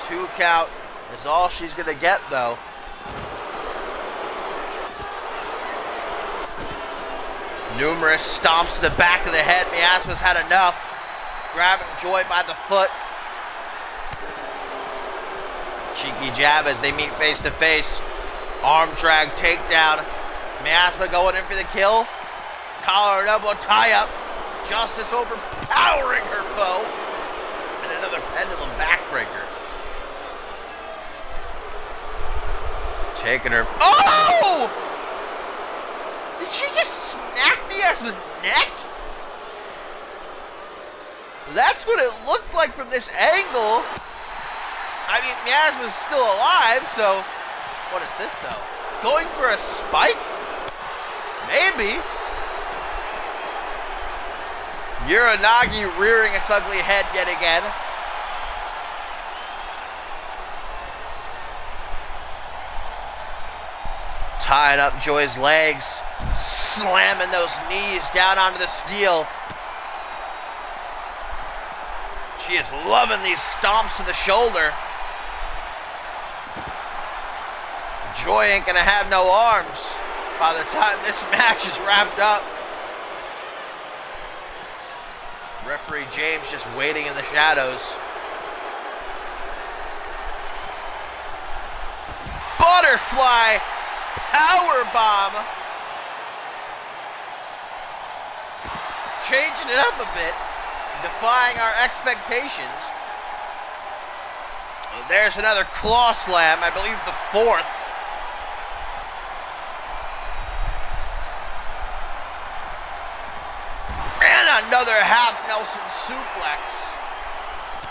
2 count is all she's going to get, though. Numerous stomps to the back of the head. Miasma's had enough. Grabbing Joy by the foot. Cheeky jab as they meet face to face. Arm drag takedown. Miasma going in for the kill. Collar and elbow tie up. Justice overpowering her foe. And another pendulum backbreaker. Taking her. Oh! Did she just smack Miasma's neck? That's what it looked like from this angle. I mean, Miasma's still alive, so what is this, though? Going for a spike? Maybe. Uranagi rearing its ugly head yet again. Tying up Joy's legs, slamming those knees down onto the steel. She is loving these stomps to the shoulder. Joy ain't gonna have no arms by the time this match is wrapped up. Referee James just waiting in the shadows. Butterfly powerbomb. Changing it up a bit, defying our expectations. There's another claw slam, I believe the fourth. And another half Nelson suplex.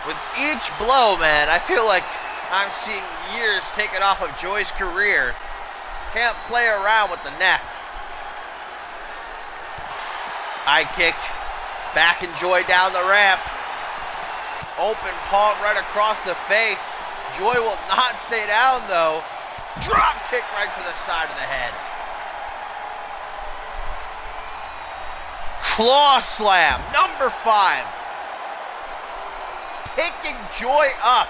With each blow, man, I feel like I'm seeing years taken off of Joy's career. Can't play around with the neck. High kick. Backing Joy down the ramp. Open palm right across the face. Joy will not stay down though. Drop kick right to the side of the head. Claw slam, number 5. Picking Joy up.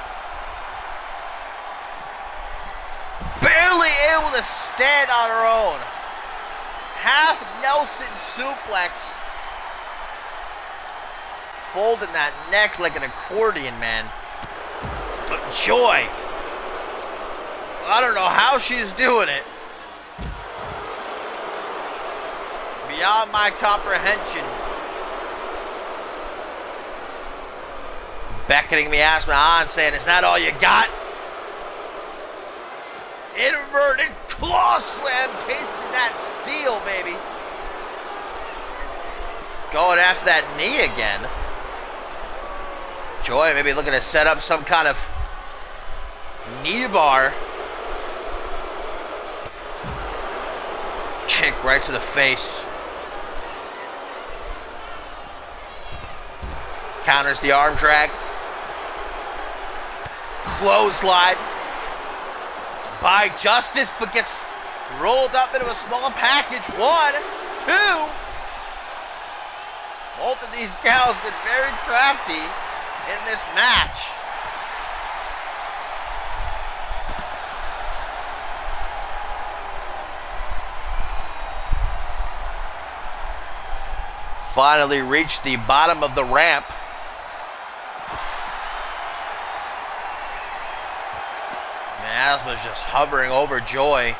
Barely able to stand on her own. Half Nelson suplex. Folding that neck like an accordion, man. But Joy, I don't know how she's doing it. Beyond my comprehension. Beckoning Miasma on, saying, "Is that all you got?" Inverted claw slam, tasting that steel, baby. Going after that knee again. Joy maybe looking to set up some kind of knee bar. Kick right to the face. Counters the arm drag. Clothesline by Justice, but gets rolled up into a small package. 1, 2. Both of these gals been very crafty in this match. Finally reached the bottom of the ramp. Miasma's just hovering over Joy,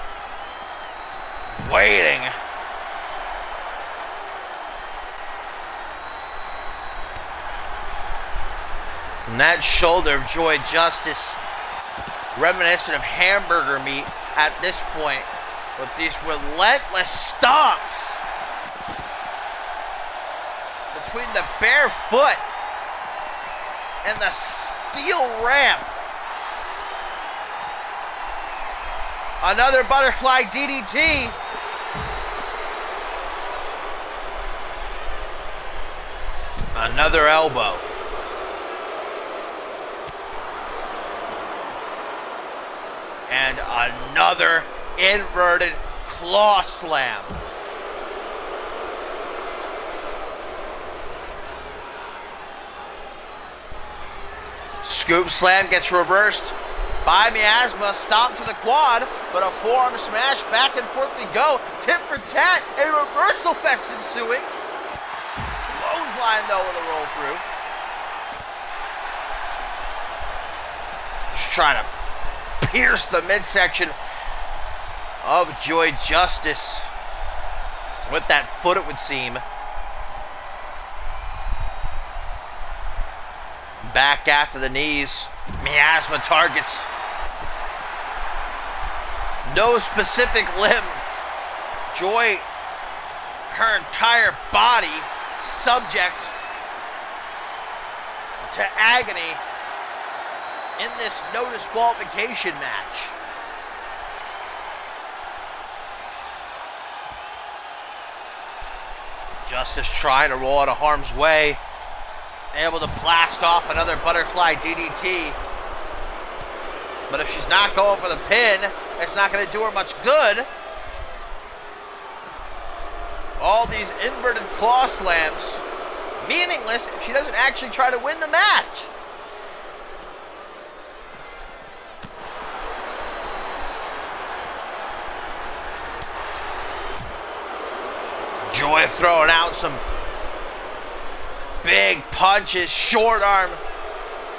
waiting. And that shoulder of Joy Justice, reminiscent of hamburger meat at this point, with these relentless stomps between the bare foot and the steel ramp. Another butterfly DDT. Another elbow. And another inverted claw slam. Scoop slam gets reversed by Miasma. Stomp to the quad, but a forearm smash. Back and forth we go. Tit for tat. A reversal fest ensuing. Clothesline though with a roll through. Just trying to pierce the midsection of Joy Justice with that foot, it would seem. Back after the knees. Miasma targets no specific limb. Joy, her entire body subject to agony in this no disqualification match. Justice trying to roll out of harm's way. Able to blast off another butterfly DDT. But if she's not going for the pin, it's not going to do her much good. All these inverted claw slams, meaningless if she doesn't actually try to win the match. Joy throwing out some big punches, short arm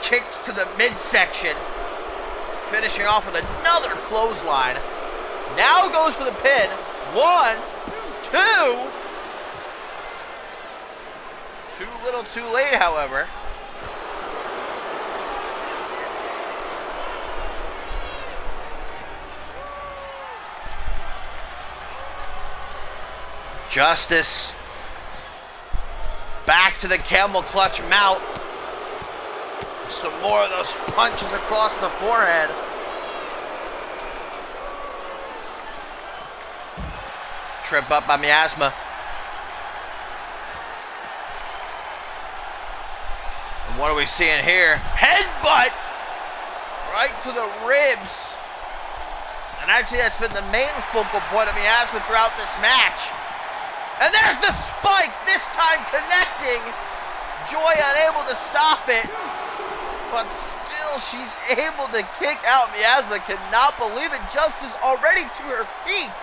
kicks to the midsection, finishing off with another clothesline. Now goes for the pin. 1, 2. Too little too late, however. Justice back to the camel clutch mount. Some more of those punches across the forehead. Trip up by Miasma. And what are we seeing here? Headbutt right to the ribs. And I'd say that's been the main focal point of Miasma throughout this match. And there's the spike, this time connecting. Joy unable to stop it. But still, she's able to kick out. Miasma cannot believe it. Justice already to her feet.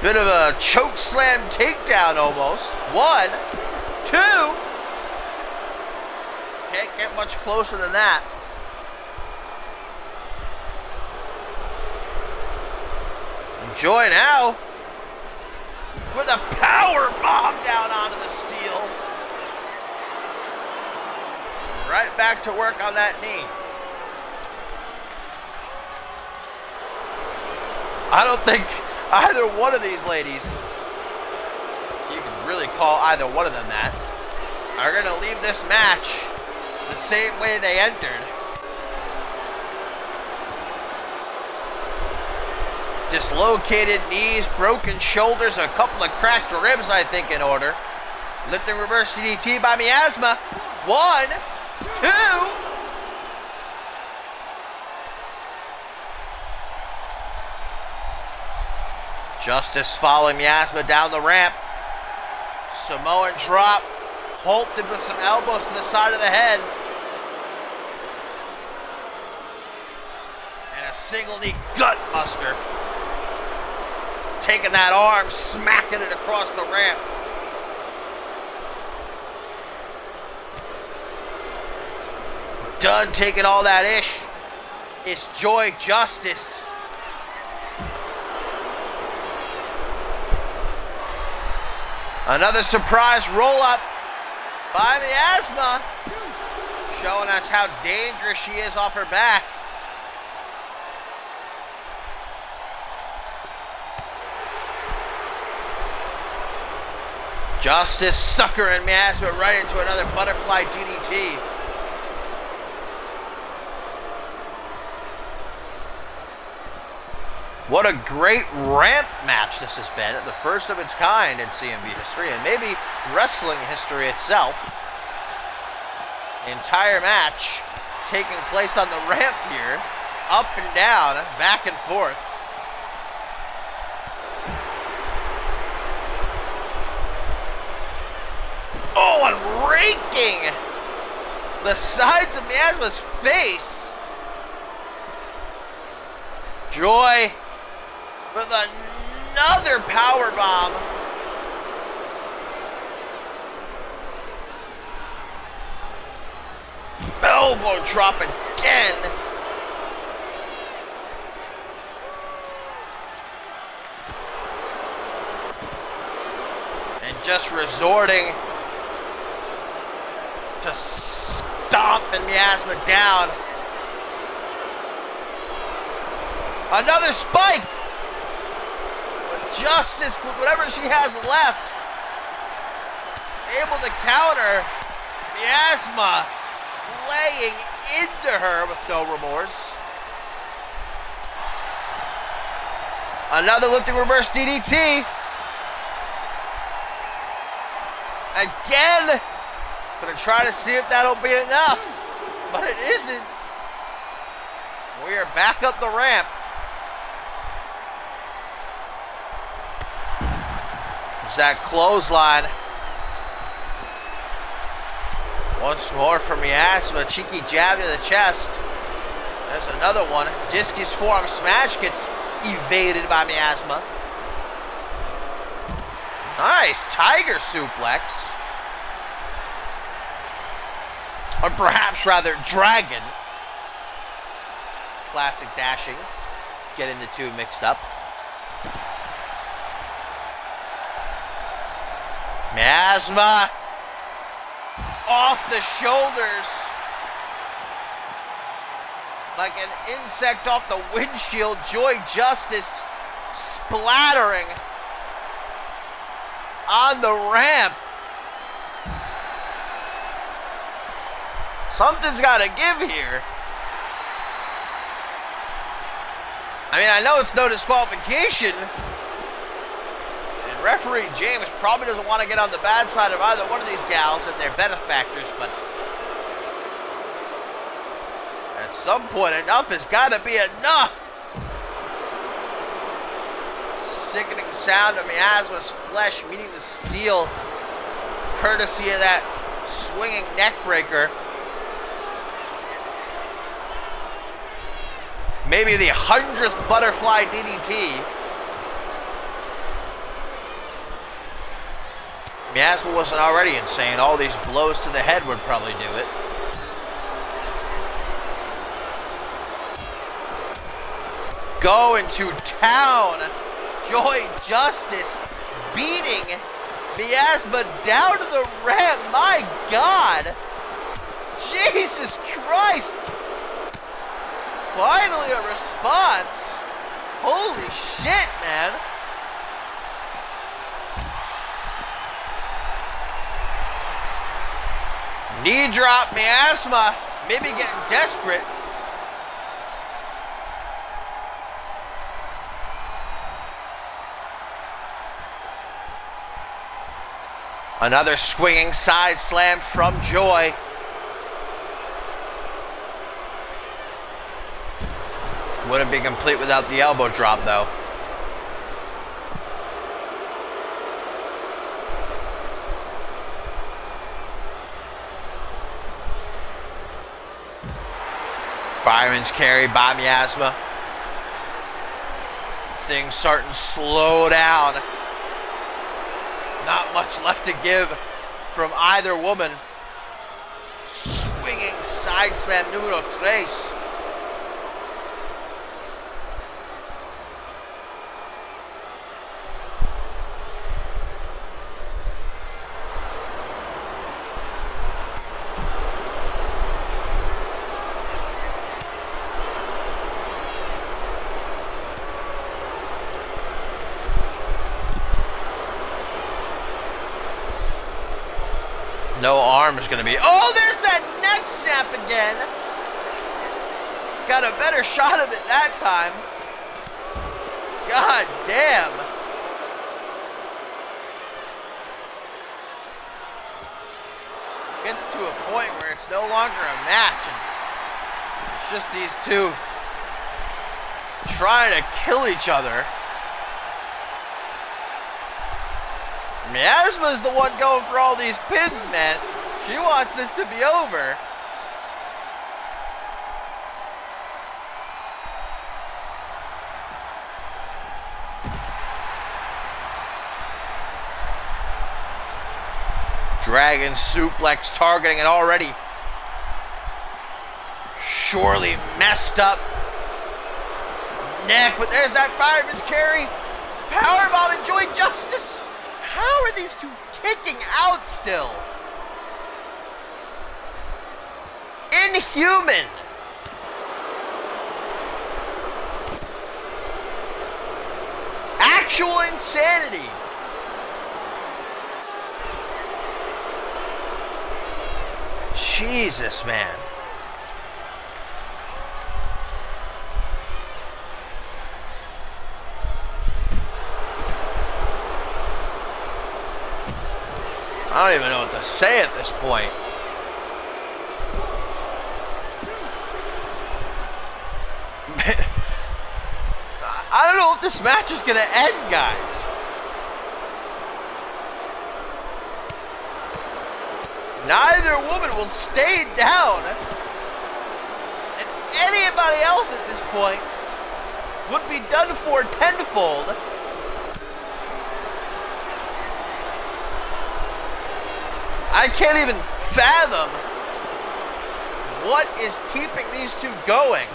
Bit of a choke slam takedown almost. 1, 2. Can't get much closer than that. Joy now with a power bomb down onto the steel. Right back to work on that knee. I don't think either one of these ladies, you can really call either one of them that, are going to leave this match the same way they entered. Dislocated knees, broken shoulders, a couple of cracked ribs, I think, in order. Lifting reverse DDT by Miasma. 1, 2. Justice following Miasma down the ramp. Samoan drop. Halted with some elbows to the side of the head. And a single knee gut buster. Taking that arm, smacking it across the ramp. Done taking all that ish. It's Joy Justice. Another surprise roll-up by Miasma. Showing us how dangerous she is off her back. Justice suckering Miasma right into another butterfly DDT. What a great ramp match this has been. The first of its kind in CMV history, and maybe wrestling history itself. The entire match taking place on the ramp here. Up and down, back and forth. Oh, and raking the sides of Miasma's face. Joy with another power bomb. Elbow drop again. And just resorting to stomping Miasma down. Another spike. Justice with whatever she has left, able to counter. Miasma laying into her with no remorse. Another lifting reverse DDT. Again. Gonna try to see if that'll be enough. But it isn't. We are back up the ramp. There's that clothesline. Once more from Miasma. Cheeky jab to the chest. There's another one. Discus forearm smash gets evaded by Miasma. Nice tiger suplex. Or perhaps rather dragon. Classic dashing. Getting the two mixed up. Miasma off the shoulders. Like an insect off the windshield. Joy Justice splattering on the ramp. Something's got to give here. I mean, I know it's no disqualification. And referee James probably doesn't want to get on the bad side of either one of these gals and their benefactors, but at some point, enough has got to be enough. Sickening sound of Miasma's flesh meeting the steel, courtesy of that swinging neck breaker. Maybe the 100th butterfly DDT. Miasma wasn't already insane. All these blows to the head would probably do it. Going to town. Joy Justice beating Miasma down to the ramp. My God. Jesus Christ. Finally a response. Holy shit, man. Knee drop, Miasma. Maybe getting desperate. Another swinging side slam from Joy. Wouldn't be complete without the elbow drop, though. Fireman's carry by Miasma. Things starting to slow down. Not much left to give from either woman. Swinging side slam numero tres. No arm is going to be... Oh, there's that neck snap again. Got a better shot of it that time. God damn. Gets to a point where it's no longer a match. And it's just these two trying to kill each other. Miasma's the one going for all these pins, man. She wants this to be over. Dragon suplex targeting it already. Surely messed up neck, but there's that fireman's carry. Powerbomb and Joy Justice. How are these two kicking out still? Inhuman. Actual insanity. Jesus, man. I don't even know what to say at this point. I don't know if this match is going to end, guys. Neither woman will stay down. And anybody else at this point would be done for tenfold. I can't even fathom what is keeping these two going.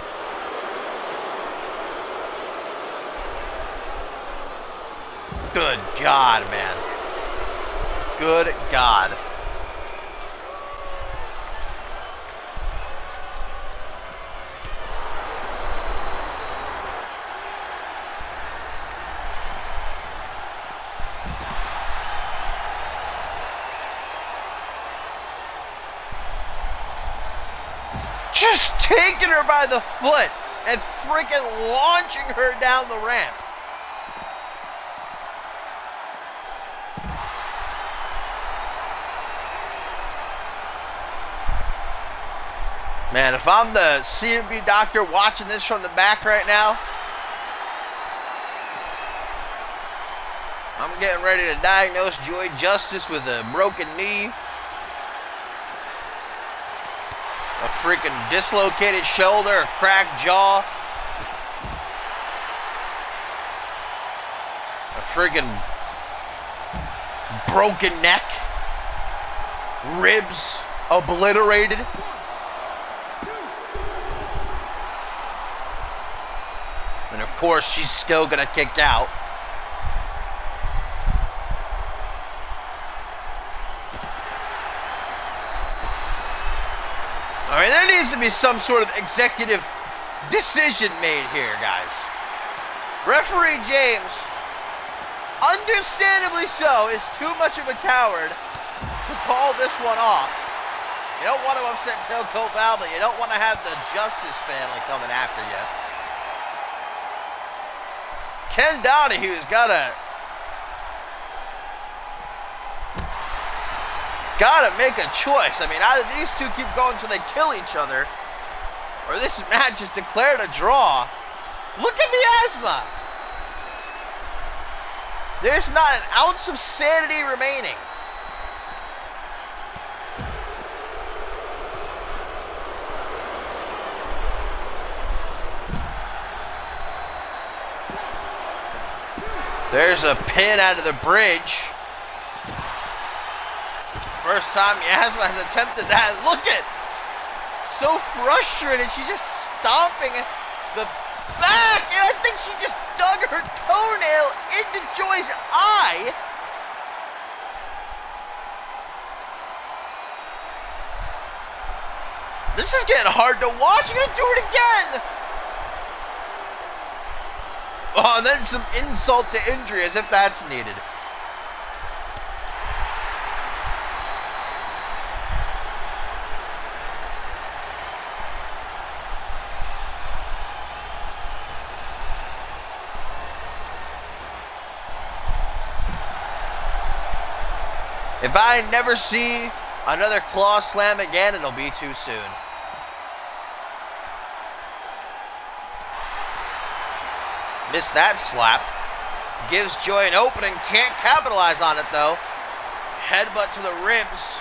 Good God, man. Good God. Just taking her by the foot and freaking launching her down the ramp. Man, if I'm the CMV doctor watching this from the back right now, I'm getting ready to diagnose Joy Justice with a broken knee, a freaking dislocated shoulder, a cracked jaw, a freaking broken neck, ribs obliterated. And of course, she's still gonna kick out. I mean, there needs to be some sort of executive decision made here, guys. Referee James, understandably so, is too much of a coward to call this one off. You don't want to upset Telco Val, but you don't want to have the Justice family coming after you. Ken Donahue's gotta make a choice. I mean, either these two keep going until they kill each other, or this match is declared a draw. Look at Miasma. There's not an ounce of sanity remaining. There's a pin out of the bridge. First time Yasma has attempted that. Look at, so frustrated. She's just stomping the back, and I think she just dug her toenail into Joy's eye. This is getting hard to watch. I'm gonna do it again. Oh, and then some insult to injury, as if that's needed. If I never see another claw slam again, it'll be too soon. Missed that slap. Gives Joy an opening. Can't capitalize on it, though. Headbutt to the ribs.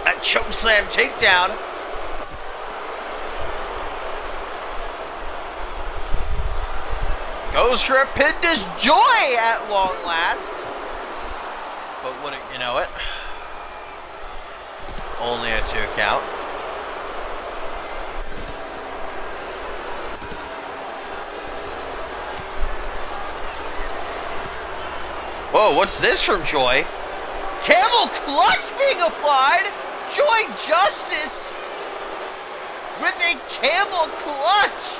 That chokeslam takedown. Goes for a pin. Does Joy at long last. But wouldn't you know it? Only a 2 count. Whoa, what's this from Joy? Camel clutch being applied. Joy Justice with a camel clutch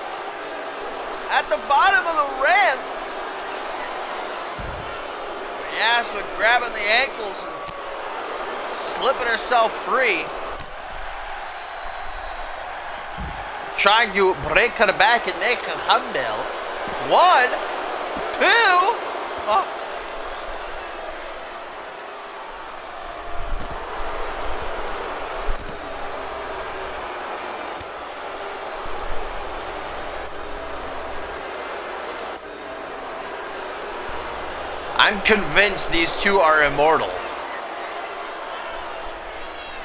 at the bottom of the ramp. Yasma grabbing the ankles and slipping herself free. Trying to break her back and make her humble. 1, 2. Oh. I'm convinced these two are immortal.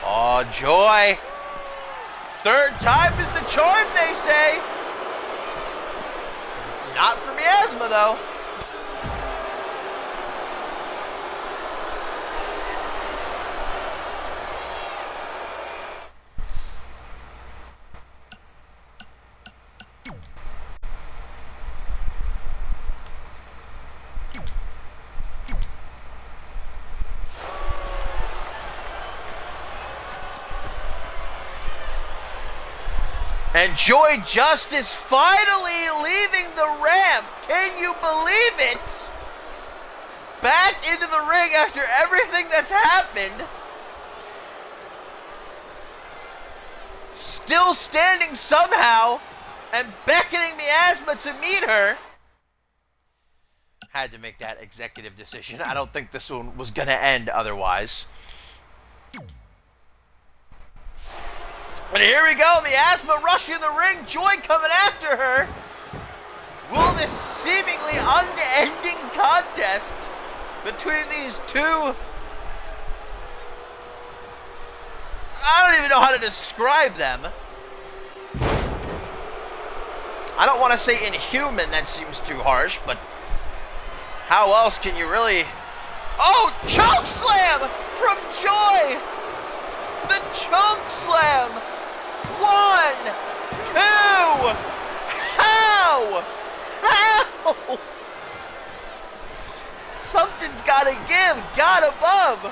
Oh, Joy. Third time is the charm, they say. Not for Miasma, though. And Joy Justice finally leaving the ramp. Can you believe it? Back into the ring after everything that's happened. Still standing somehow and beckoning Miasma to meet her. Had to make that executive decision. I don't think this one was going to end otherwise. And here we go, Miasma rushing the ring, Joy coming after her. Will this seemingly unending contest between these two, I don't even know how to describe them. I don't want to say inhuman, that seems too harsh, but how else can you really... Oh, choke slam from Joy! The choke slam! 1, 2! How? How? Something's gotta give. God above.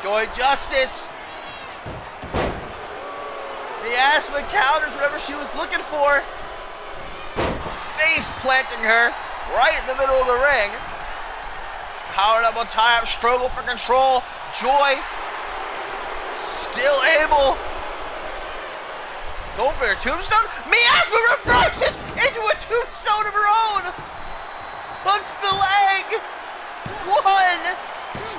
Joy Justice. Miasma counters whatever she was looking for. Face planting her right in the middle of the ring. Power double tie-up, struggle for control. Joy still able. Going for a tombstone. Miasma reverses into a tombstone of her own. Hooks the leg. 1, 2.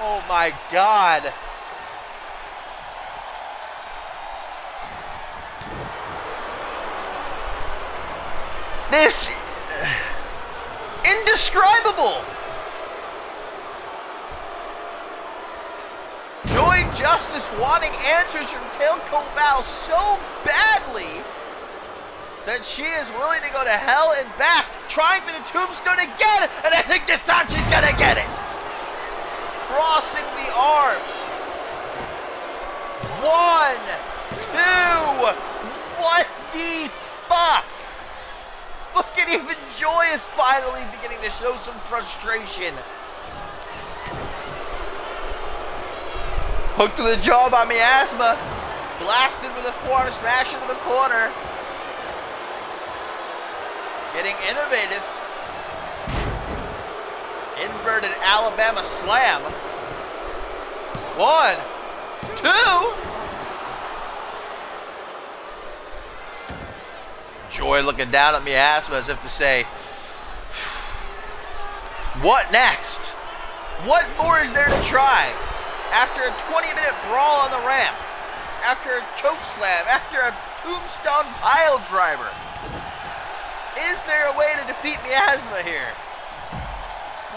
Oh my God. This indescribable. Joy Justice wanting answers from Tail Koval so badly that she is willing to go to hell and back, trying for the tombstone again, and I think this time she's gonna get it. Crossing the arms. 1, 2. What the fuck? Look at even Joy is finally beginning to show some frustration. Hooked to the jaw by Miasma. Blasted with a forearm smash into the corner. Getting innovative. Inverted Alabama slam. 1, 2. Joy looking down at Miasma as if to say, what next? What more is there to try? After a 20-minute brawl on the ramp, after a choke slam, after a tombstone pile driver, is there a way to defeat Miasma here?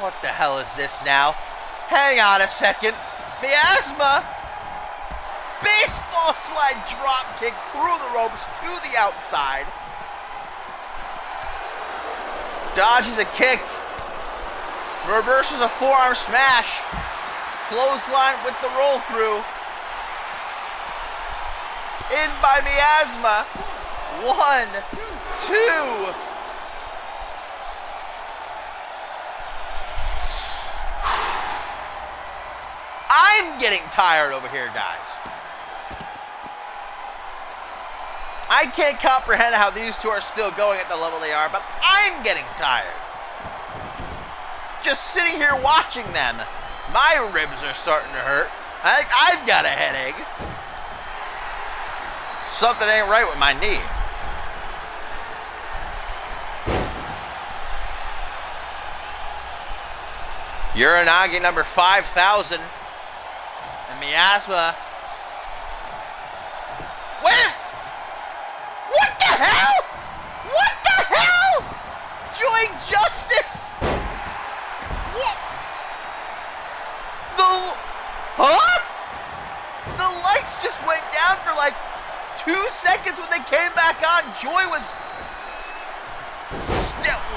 What the hell is this now? Hang on a second. Miasma, baseball slide drop kick through the ropes to the outside. Dodges a kick. Reverses a forearm smash. Clothesline with the roll through. Pinned by Miasma. 1, 2. I'm getting tired over here, guys. I can't comprehend how these two are still going at the level they are, but I'm getting tired. Just sitting here watching them. My ribs are starting to hurt. I've got a headache. Something ain't right with my knee. Uranagi number 5,000. And Miasma. Where? What the hell? What the Joy Justice! What? Huh? The lights just went down for like 2 seconds when they came back on. Joy was...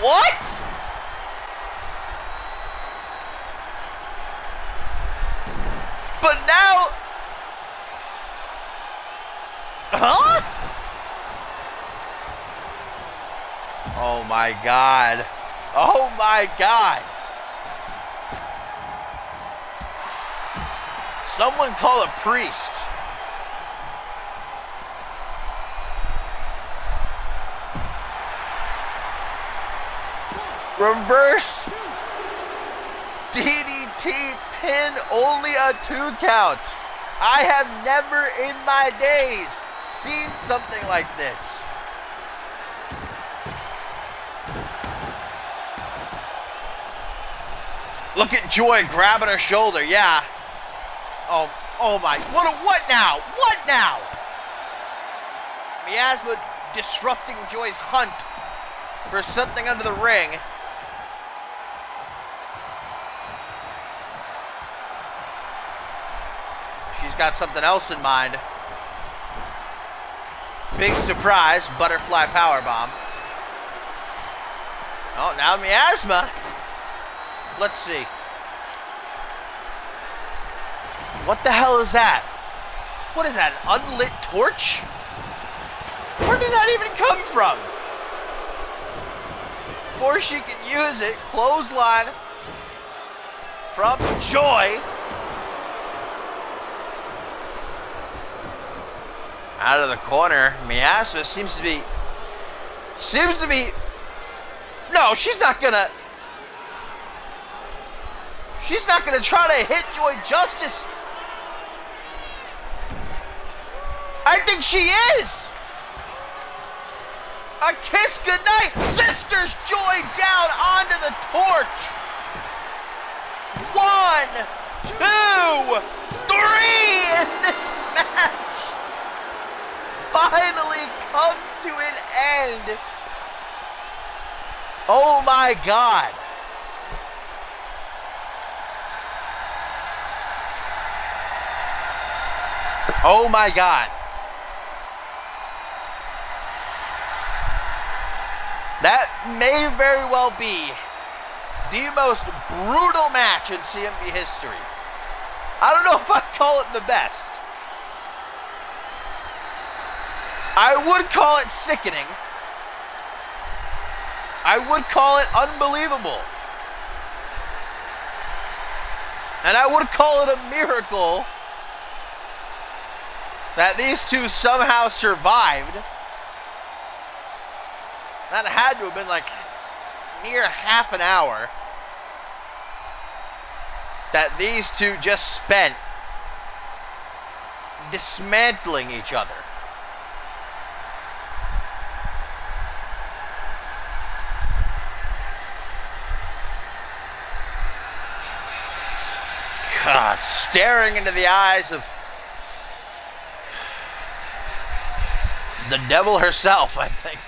What? But now... Huh? Oh my God. Oh my God. Someone call a priest. Reverse DDT pin, only a 2 count. I have never in my days seen something like this. Look at Joy grabbing her shoulder, yeah. Oh my, what now? What now? Miasma disrupting Joy's hunt for something under the ring. She's got something else in mind. Big surprise, butterfly powerbomb. Oh, now Miasma. Let's see. What the hell is that? What is that, an unlit torch? Where did that even come from? Before she can use it, clothesline from Joy. Out of the corner, Miasma seems to be, no, she's not gonna try to hit Joy Justice. I think she is. A kiss goodnight. Sisters Joy down onto the torch. 1, 2, 3, and this match finally comes to an end. Oh my God. Oh my God. That may very well be the most brutal match in CMV history. I don't know if I'd call it the best. I would call it sickening. I would call it unbelievable. And I would call it a miracle that these two somehow survived. That had to have been like near half an hour that these two just spent dismantling each other. God, staring into the eyes of the devil herself, I think.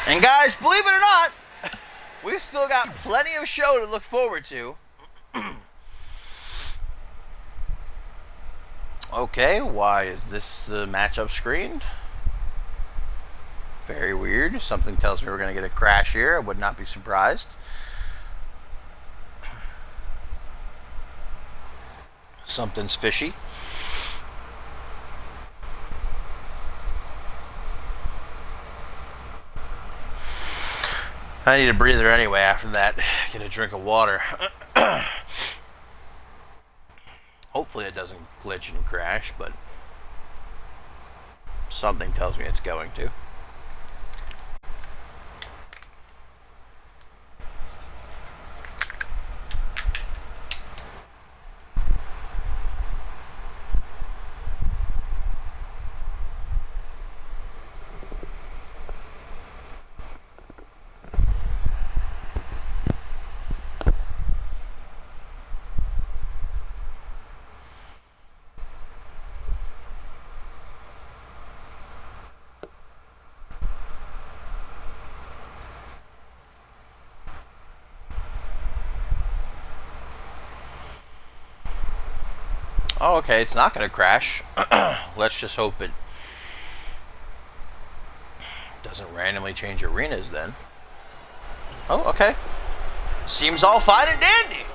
And guys, believe it or not, we've still got plenty of show to look forward to. Okay, why is this the matchup screened? Very weird. Something tells me we're going to get a crash here. I would not be surprised. Something's fishy. I need a breather anyway after that. Get a drink of water. Hopefully it doesn't glitch and crash, but something tells me it's going to. Oh, okay, it's not going to crash. Let's just hope it doesn't randomly change arenas then. Oh, okay. Seems all fine and dandy.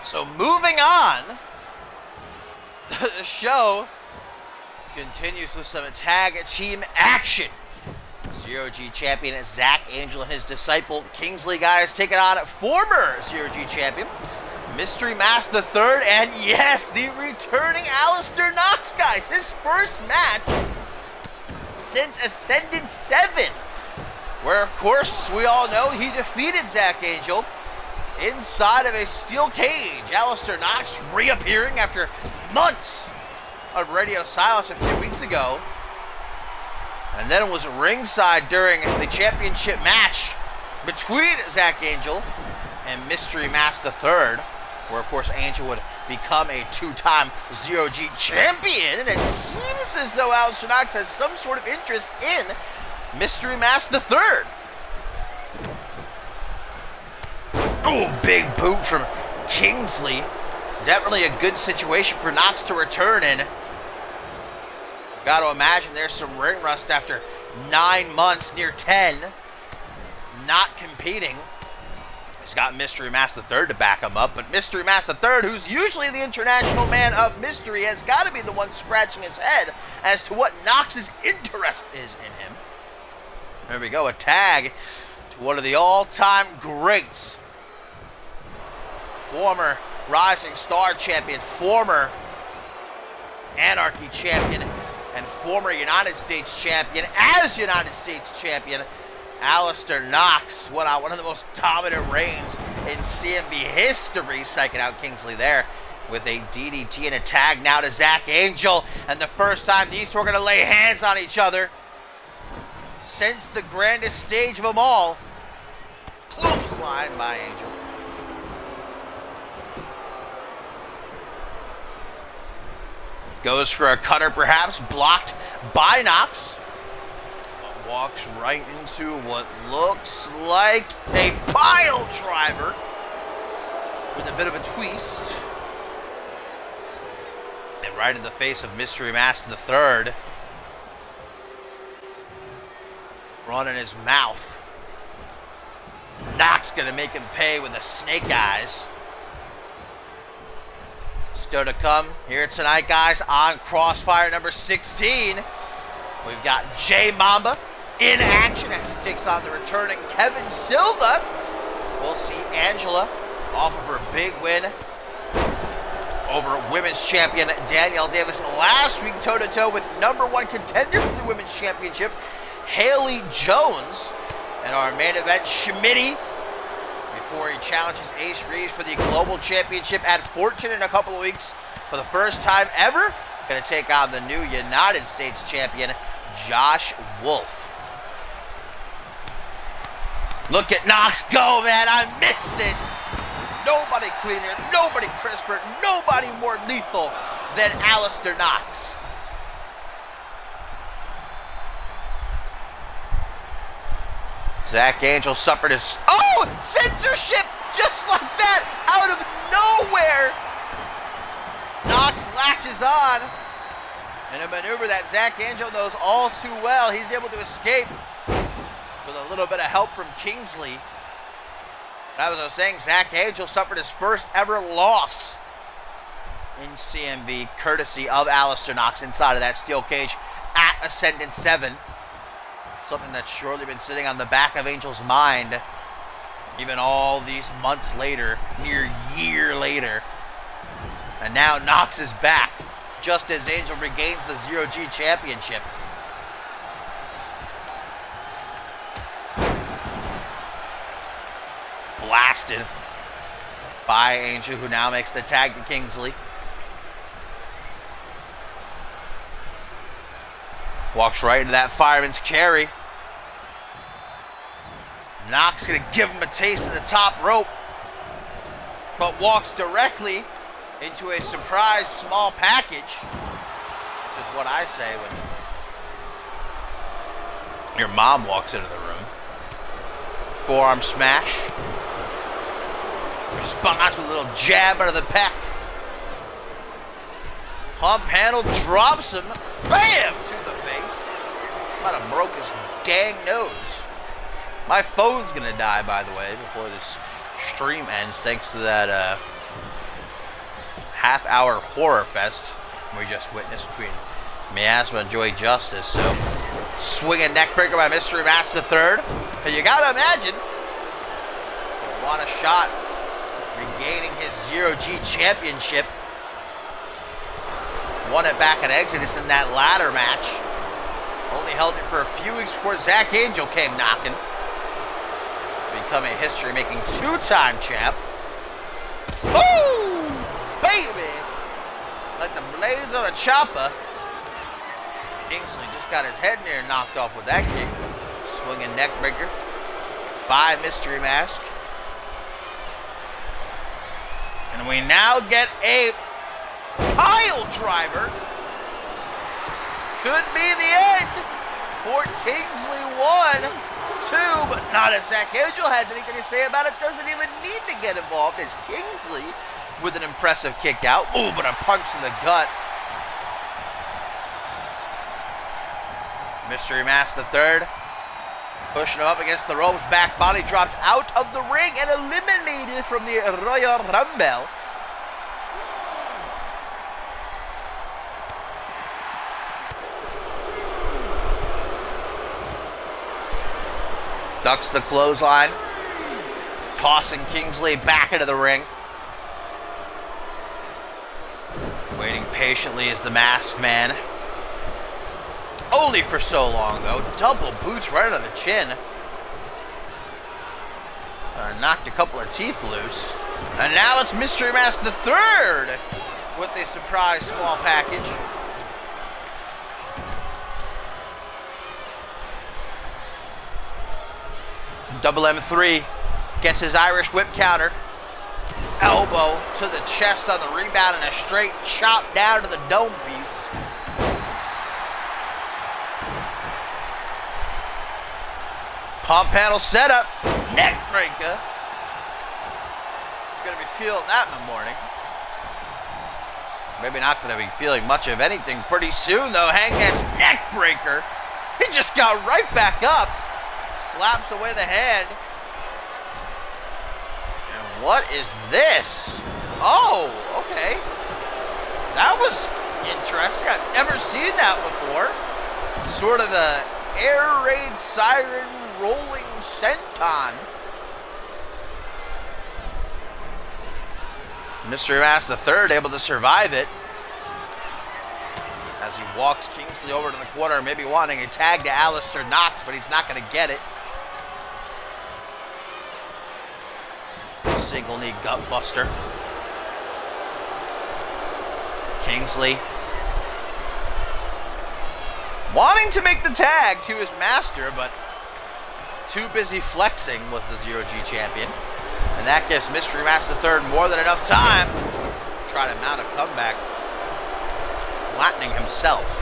So moving on, the show continues with some tag team action. Zero-G champion Zach Angel and his disciple Kingsley guys taking on former Zero-G champion Mystery Mask the Third, and yes, the returning Alistair Knox guys. His first match since Ascendant 7, where of course we all know he defeated Zach Angel inside of a steel cage. Alistair Knox reappearing after months of radio silence a few weeks ago. And then it was ringside during the championship match between Zach Angel and Mystery Mask the Third, where of course Angel would become a two-time Zero-G champion. And it seems as though Alistair Knox has some sort of interest in Mystery Mask the Third. Oh, big boot from Kingsley. Definitely a good situation for Knox to return in. Got to imagine there's some ring rust after 9 months, near 10, not competing. He's got Mystery Mask the Third to back him up, but Mystery Mask the Third, who's usually the international man of mystery, has got to be the one scratching his head as to what Knox's interest is in him. There we go, a tag to one of the all-time greats. Former Rising Star champion, former Anarchy champion, and former United States champion, as United States champion, Alistair Knox went out one of the most dominant reigns in CMV history, psyching out Kingsley there with a DDT and a tag now to Zach Angel. And the first time these two are going to lay hands on each other since the grandest stage of them all. Clothesline by Angel. Goes for a cutter perhaps, blocked by Knox. Walks right into what looks like a pile driver with a bit of a twist. And right in the face of Mystery Mask the Third. Running his mouth. Knox gonna make him pay with the snake eyes. Still to come here tonight, guys, on Crossfire number 16. We've got Jay Mamba in action as he takes on the returning Kevin Silva. We'll see Angela off of her big win over women's champion Danielle Davis last week, toe-to-toe with #1 contender for the women's championship, Haley Jones. And our main event, Schmitty, before he challenges Ace Reeves for the Global Championship at Fortune in a couple of weeks for the first time ever. Going to take on the new United States champion, Josh Wolf. Look at Knox go, man. I missed this. Nobody cleaner, nobody crisper, nobody more lethal than Alistair Knox. Zach Angel suffered his... Oh! Censorship! Just like that! Out of nowhere! Knox latches on. In a maneuver that Zach Angel knows all too well. He's able to escape with a little bit of help from Kingsley. As I was saying, Zach Angel suffered his first ever loss in CMV, courtesy of Alistair Knox inside of that steel cage at Ascendant 7. Something that's surely been sitting on the back of Angel's mind even all these months later, near year later. And now Knox is back, just as Angel regains the Zero-G championship. Blasted by Angel, who now makes the tag to Kingsley. Walks right into that fireman's carry. Knox gonna give him a taste of the top rope, but walks directly into a surprise small package, which is what I say when your mom walks into the room. Forearm smash. Responds with a little jab out of the pec. Pump handle drops him. Bam! To the face. Might have broke his dang nose. My phone's gonna die, by the way, before this stream ends, thanks to that half-hour horror fest we just witnessed between Miasma and Joey Justice. So, swinging neckbreaker by Mystery Mask III. But you gotta imagine, he'll want a shot regaining his 0G championship. Won it back at Exodus in that ladder match. Only held it for a few weeks before Zach Angel came knocking. Becoming a history-making two-time champ. Ooh! Baby! Like the blades on a chopper. Kingsley just got his head near knocked off with that kick. Swinging neckbreaker by Mystery Mask. And we now get a pile driver. Could be the end. Fort Kingsley 1-2, but not if Zach Angel has anything to say about it. Doesn't even need to get involved as Kingsley with an impressive kick out. Ooh, but a punch in the gut. Mystery Mask III pushing him up against the ropes. Back body dropped out of the ring and eliminated from the Royal Rumble. Ducks the clothesline, tossing Kingsley back into the ring. Waiting patiently is the Masked Man. Only for so long, though. Double boots right on the chin. Knocked a couple of teeth loose. And now it's Mystery Mask III with a surprise small package. Double M3 gets his Irish whip counter. Elbow to the chest on the rebound and a straight chop down to the dome piece. Pump panel setup. Neck breaker. Gonna be feeling that in the morning. Maybe not gonna be feeling much of anything pretty soon though. Hangman's neck breaker. He just got right back up. Slaps away the hand. And what is this? Oh, okay. That was interesting. I've never seen that before. Sort of the air raid siren rolling senton. Mystery Mask III able to survive it. As he walks Kingsley over to the corner, maybe wanting a tag to Alistair Knox, but he's not going to get it. Single knee gut buster. Kingsley wanting to make the tag to his master, but too busy flexing was the 0G champion. And that gives Mystery Mask III more than enough time to try to mount a comeback. Flattening himself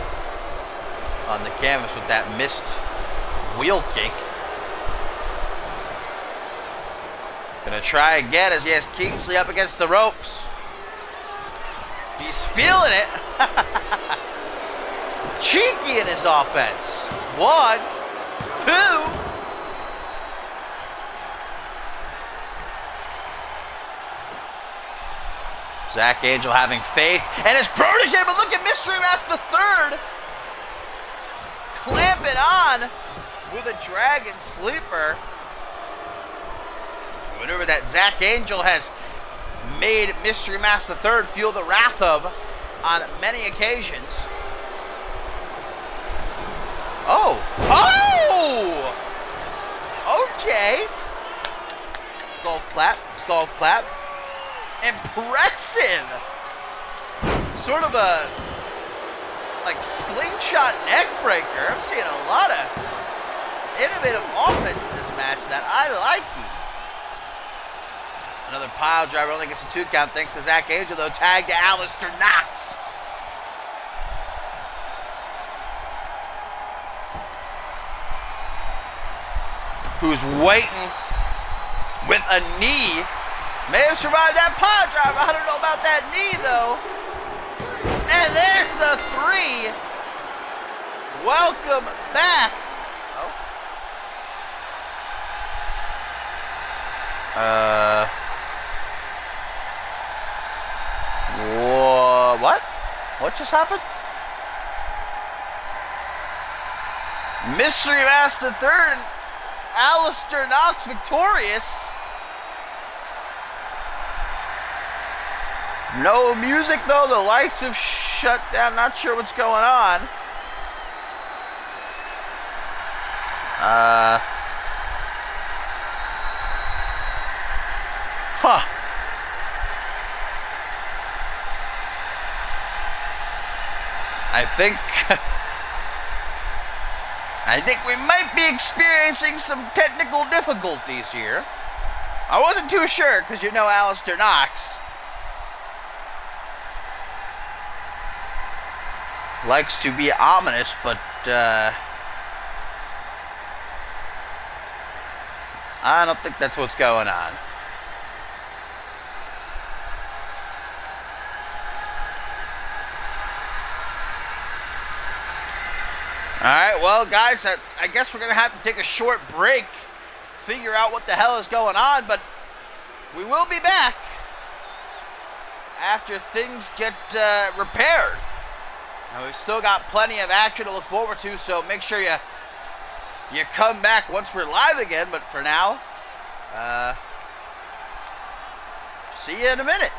on the canvas with that missed wheel kick. Gonna try again as he has Kingsley up against the ropes. He's feeling it. Cheeky in his offense. 1, 2. Zach Angel having faith and his protege, but look at Mystery Mask III clamping on with a Dragon Sleeper. Maneuver that Zach Angel has made Mystery Mask III feel the wrath of on many occasions. Oh! Oh! Okay. Golf clap. Golf clap. Impressive! Sort of a like slingshot neck breaker. I'm seeing a lot of innovative offense in this match that I like. Another pile driver only gets a 2 count thanks to Zach Angel, though. Tag to Alistair Knox. Who's waiting with a knee. May have survived that pile driver. I don't know about that knee, though. And there's the 3. Welcome back. What? What just happened? Mystery Mask the Third and Alistair Knox victorious. No music though, the lights have shut down, not sure what's going on. Huh. I think we might be experiencing some technical difficulties here. I wasn't too sure, because you know Alistair Knox likes to be ominous, but I don't think that's what's going on. Alright, well, guys, I guess we're going to have to take a short break, figure out what the hell is going on, but we will be back after things get repaired. And we've still got plenty of action to look forward to, so make sure you come back once we're live again, but for now, see you in a minute.